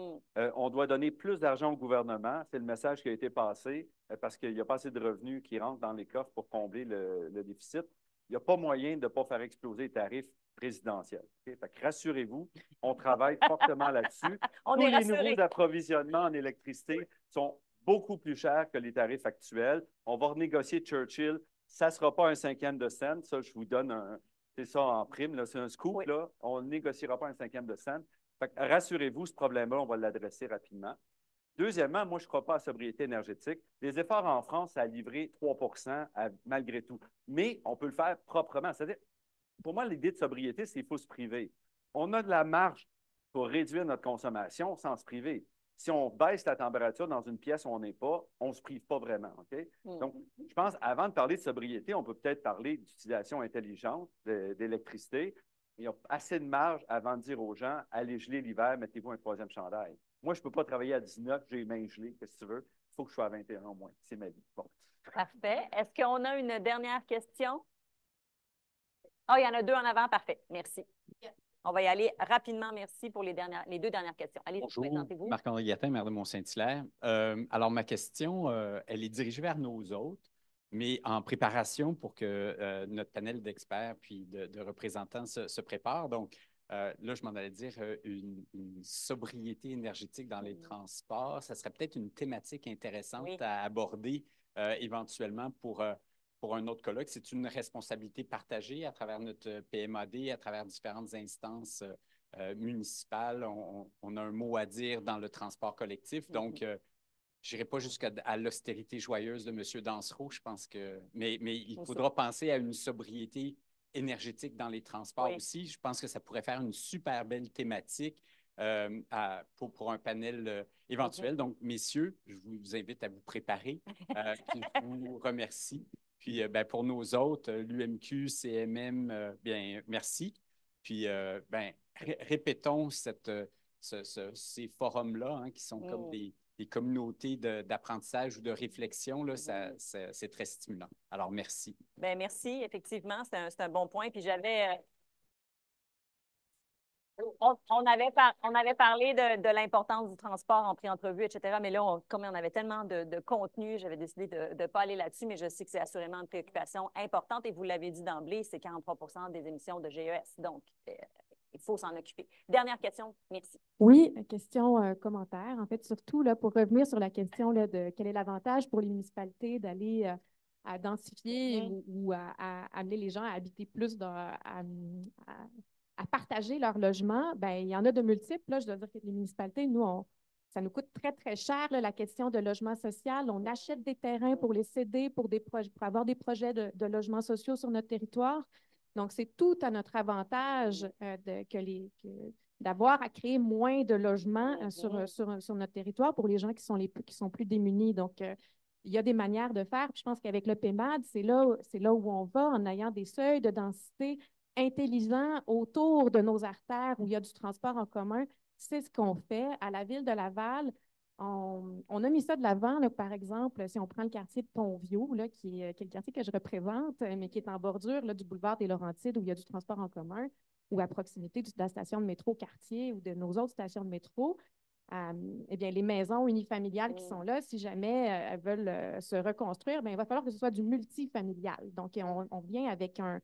On doit donner plus d'argent au gouvernement. C'est le message qui a été passé, parce qu'il n'y a pas assez de revenus qui rentrent dans les coffres pour combler le déficit. Il n'y a pas moyen de ne pas faire exploser les tarifs résidentiels. Okay? Fait que rassurez-vous, on travaille fortement là-dessus. Tous les nouveaux approvisionnements en électricité sont beaucoup plus cher que les tarifs actuels. On va renégocier Churchill. Ça ne sera pas un 1/5 de cent. Ça, je vous donne c'est ça en prime. C'est un scoop. Oui. Là. On ne négociera pas un 1/5 de cent. Rassurez-vous, ce problème-là, on va l'adresser rapidement. Deuxièmement, moi, je ne crois pas à la sobriété énergétique. Les efforts en France, ça a livré 3 % malgré tout. Mais on peut le faire proprement. C'est-à-dire, pour moi, l'idée de sobriété, c'est qu'il faut se priver. On a de la marge pour réduire notre consommation sans se priver. Si on baisse la température dans une pièce où on n'est pas, on ne se prive pas vraiment. Okay? Donc, je pense, avant de parler de sobriété, on peut peut-être parler d'utilisation intelligente d'électricité. Il y a assez de marge avant de dire aux gens, allez geler l'hiver, mettez-vous un 3e chandail. Moi, je ne peux pas travailler à 19, j'ai les mains gelées, qu'est-ce que tu veux? Il faut que je sois à 21 au moins. C'est ma vie. Bon. Parfait. Est-ce qu'on a une dernière question? Ah, il y en a 2 en avant. Parfait. Merci. On va y aller rapidement. Merci pour les 2 dernières questions. Allez, présentez-vous. Marc-André Gattin, maire de Mont-Saint-Hilaire. Alors, ma question, elle est dirigée vers nos autres, mais en préparation pour que notre panel d'experts puis de représentants se prépare. Donc, là, je m'en allais dire une sobriété énergétique dans les transports. Ça serait peut-être une thématique intéressante à aborder éventuellement pour un autre colloque. C'est une responsabilité partagée à travers notre PMAD, à travers différentes instances municipales. On a un mot à dire dans le transport collectif. Donc, je n'irai pas jusqu'à l'austérité joyeuse de M. Dansereau, je pense que... Mais il faudra penser à une sobriété énergétique dans les transports aussi. Je pense que ça pourrait faire une super belle thématique pour un panel éventuel. Donc, messieurs, je vous invite à vous préparer. Puis je vous remercie. Puis, pour nos autres, l'UMQ, CMM, bien, merci. Puis, répétons ces forums-là, hein, qui sont comme des communautés d'apprentissage ou de réflexion. Là, c'est très stimulant. Alors, merci. Bien, merci. Effectivement, c'est un bon point. Puis, on avait parlé de l'importance du transport en pré-entrevue, etc. Mais là, comme on avait tellement de contenu, j'avais décidé de ne pas aller là-dessus, mais je sais que c'est assurément une préoccupation importante. Et vous l'avez dit d'emblée, c'est 43% des émissions de GES. Donc, il faut s'en occuper. Dernière question, merci. Oui, question, commentaire. En fait, surtout là, pour revenir sur la question là, de quel est l'avantage pour les municipalités d'aller à densifier ou à amener les gens à habiter plus à partager leur logement, bien, il y en a de multiples. Là, je dois dire que les municipalités, nous, ça nous coûte très, très cher, là, la question de logement social. On achète des terrains pour les céder, pour avoir des projets de logements sociaux sur notre territoire. Donc, c'est tout à notre avantage d'avoir à créer moins de logements sur notre territoire pour les gens qui sont plus démunis. Donc, il y a des manières de faire. Puis je pense qu'avec le PEMAD, c'est là où on va en ayant des seuils de densité intelligents autour de nos artères où il y a du transport en commun. C'est ce qu'on fait. À la Ville de Laval, on a mis ça de l'avant, par exemple, si on prend le quartier de Pont-Vieux, là, qui est le quartier que je représente, mais qui est en bordure là, du boulevard des Laurentides où il y a du transport en commun, ou à proximité de la station de métro quartier ou de nos autres stations de métro. Eh bien, les maisons unifamiliales qui sont là, si jamais elles veulent se reconstruire, bien, il va falloir que ce soit du multifamilial. Donc, on vient avec un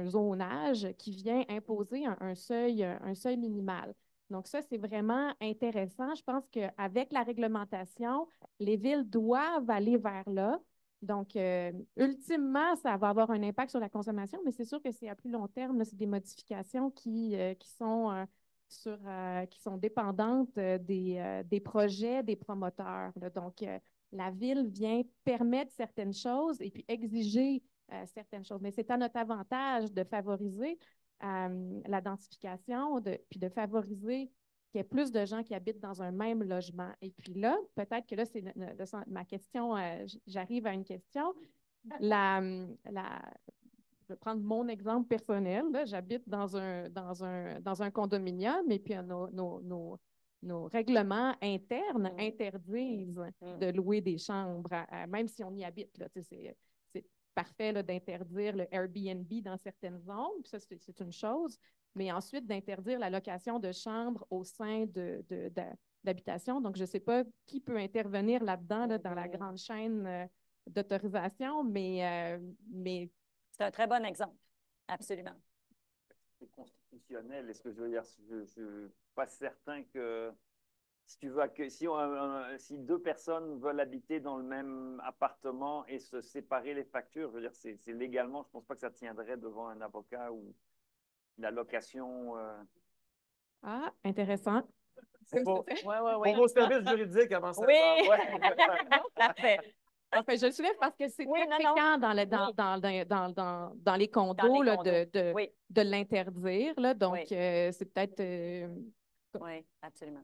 zonage qui vient imposer un seuil minimal. Donc, ça, c'est vraiment intéressant. Je pense qu'avec la réglementation, les villes doivent aller vers là. Donc, ultimement, ça va avoir un impact sur la consommation, mais c'est sûr que c'est à plus long terme, c'est des modifications qui sont dépendantes des projets des promoteurs. Là. Donc, la ville vient permettre certaines choses et puis exiger certaines choses. Mais c'est à notre avantage de favoriser la densification, puis de favoriser qu'il y ait plus de gens qui habitent dans un même logement. Et puis là, peut-être que là, c'est ma question, j'arrive à une question. Je vais prendre mon exemple personnel. J'habite dans un condominium et puis nos règlements internes interdisent de louer des chambres, même si on y habite. Là, c'est parfait d'interdire le Airbnb dans certaines zones, ça c'est une chose, mais ensuite d'interdire la location de chambres au sein d'habitation. Donc, je ne sais pas qui peut intervenir là-dedans, là, dans la grande chaîne d'autorisation, mais c'est un très bon exemple, absolument. C'est constitutionnel, est-ce que je veux dire, je ne suis pas certain que si tu veux si deux personnes veulent habiter dans le même appartement et se séparer les factures, je veux dire, c'est légalement, je ne pense pas que ça tiendrait devant un avocat ou la location. Ah, intéressant. Pour vos services juridiques avant ça. Oui, parfait. Enfin, je le soulève parce que c'est très fréquent dans les condos, là, de l'interdire. Donc, c'est peut-être... Oui, absolument.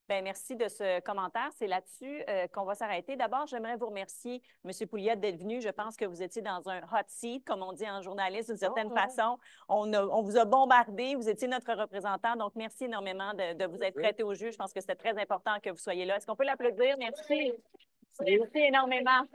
Bien, merci de ce commentaire. C'est là-dessus qu'on va s'arrêter. D'abord, j'aimerais vous remercier, M. Pouliot, d'être venu. Je pense que vous étiez dans un hot seat, comme on dit en journaliste, d'une certaine façon. On vous a bombardé. Vous étiez notre représentant. Donc, merci énormément de vous être prêté au jeu. Je pense que c'était très important que vous soyez là. Est-ce qu'on peut l'applaudir? Merci. Merci énormément.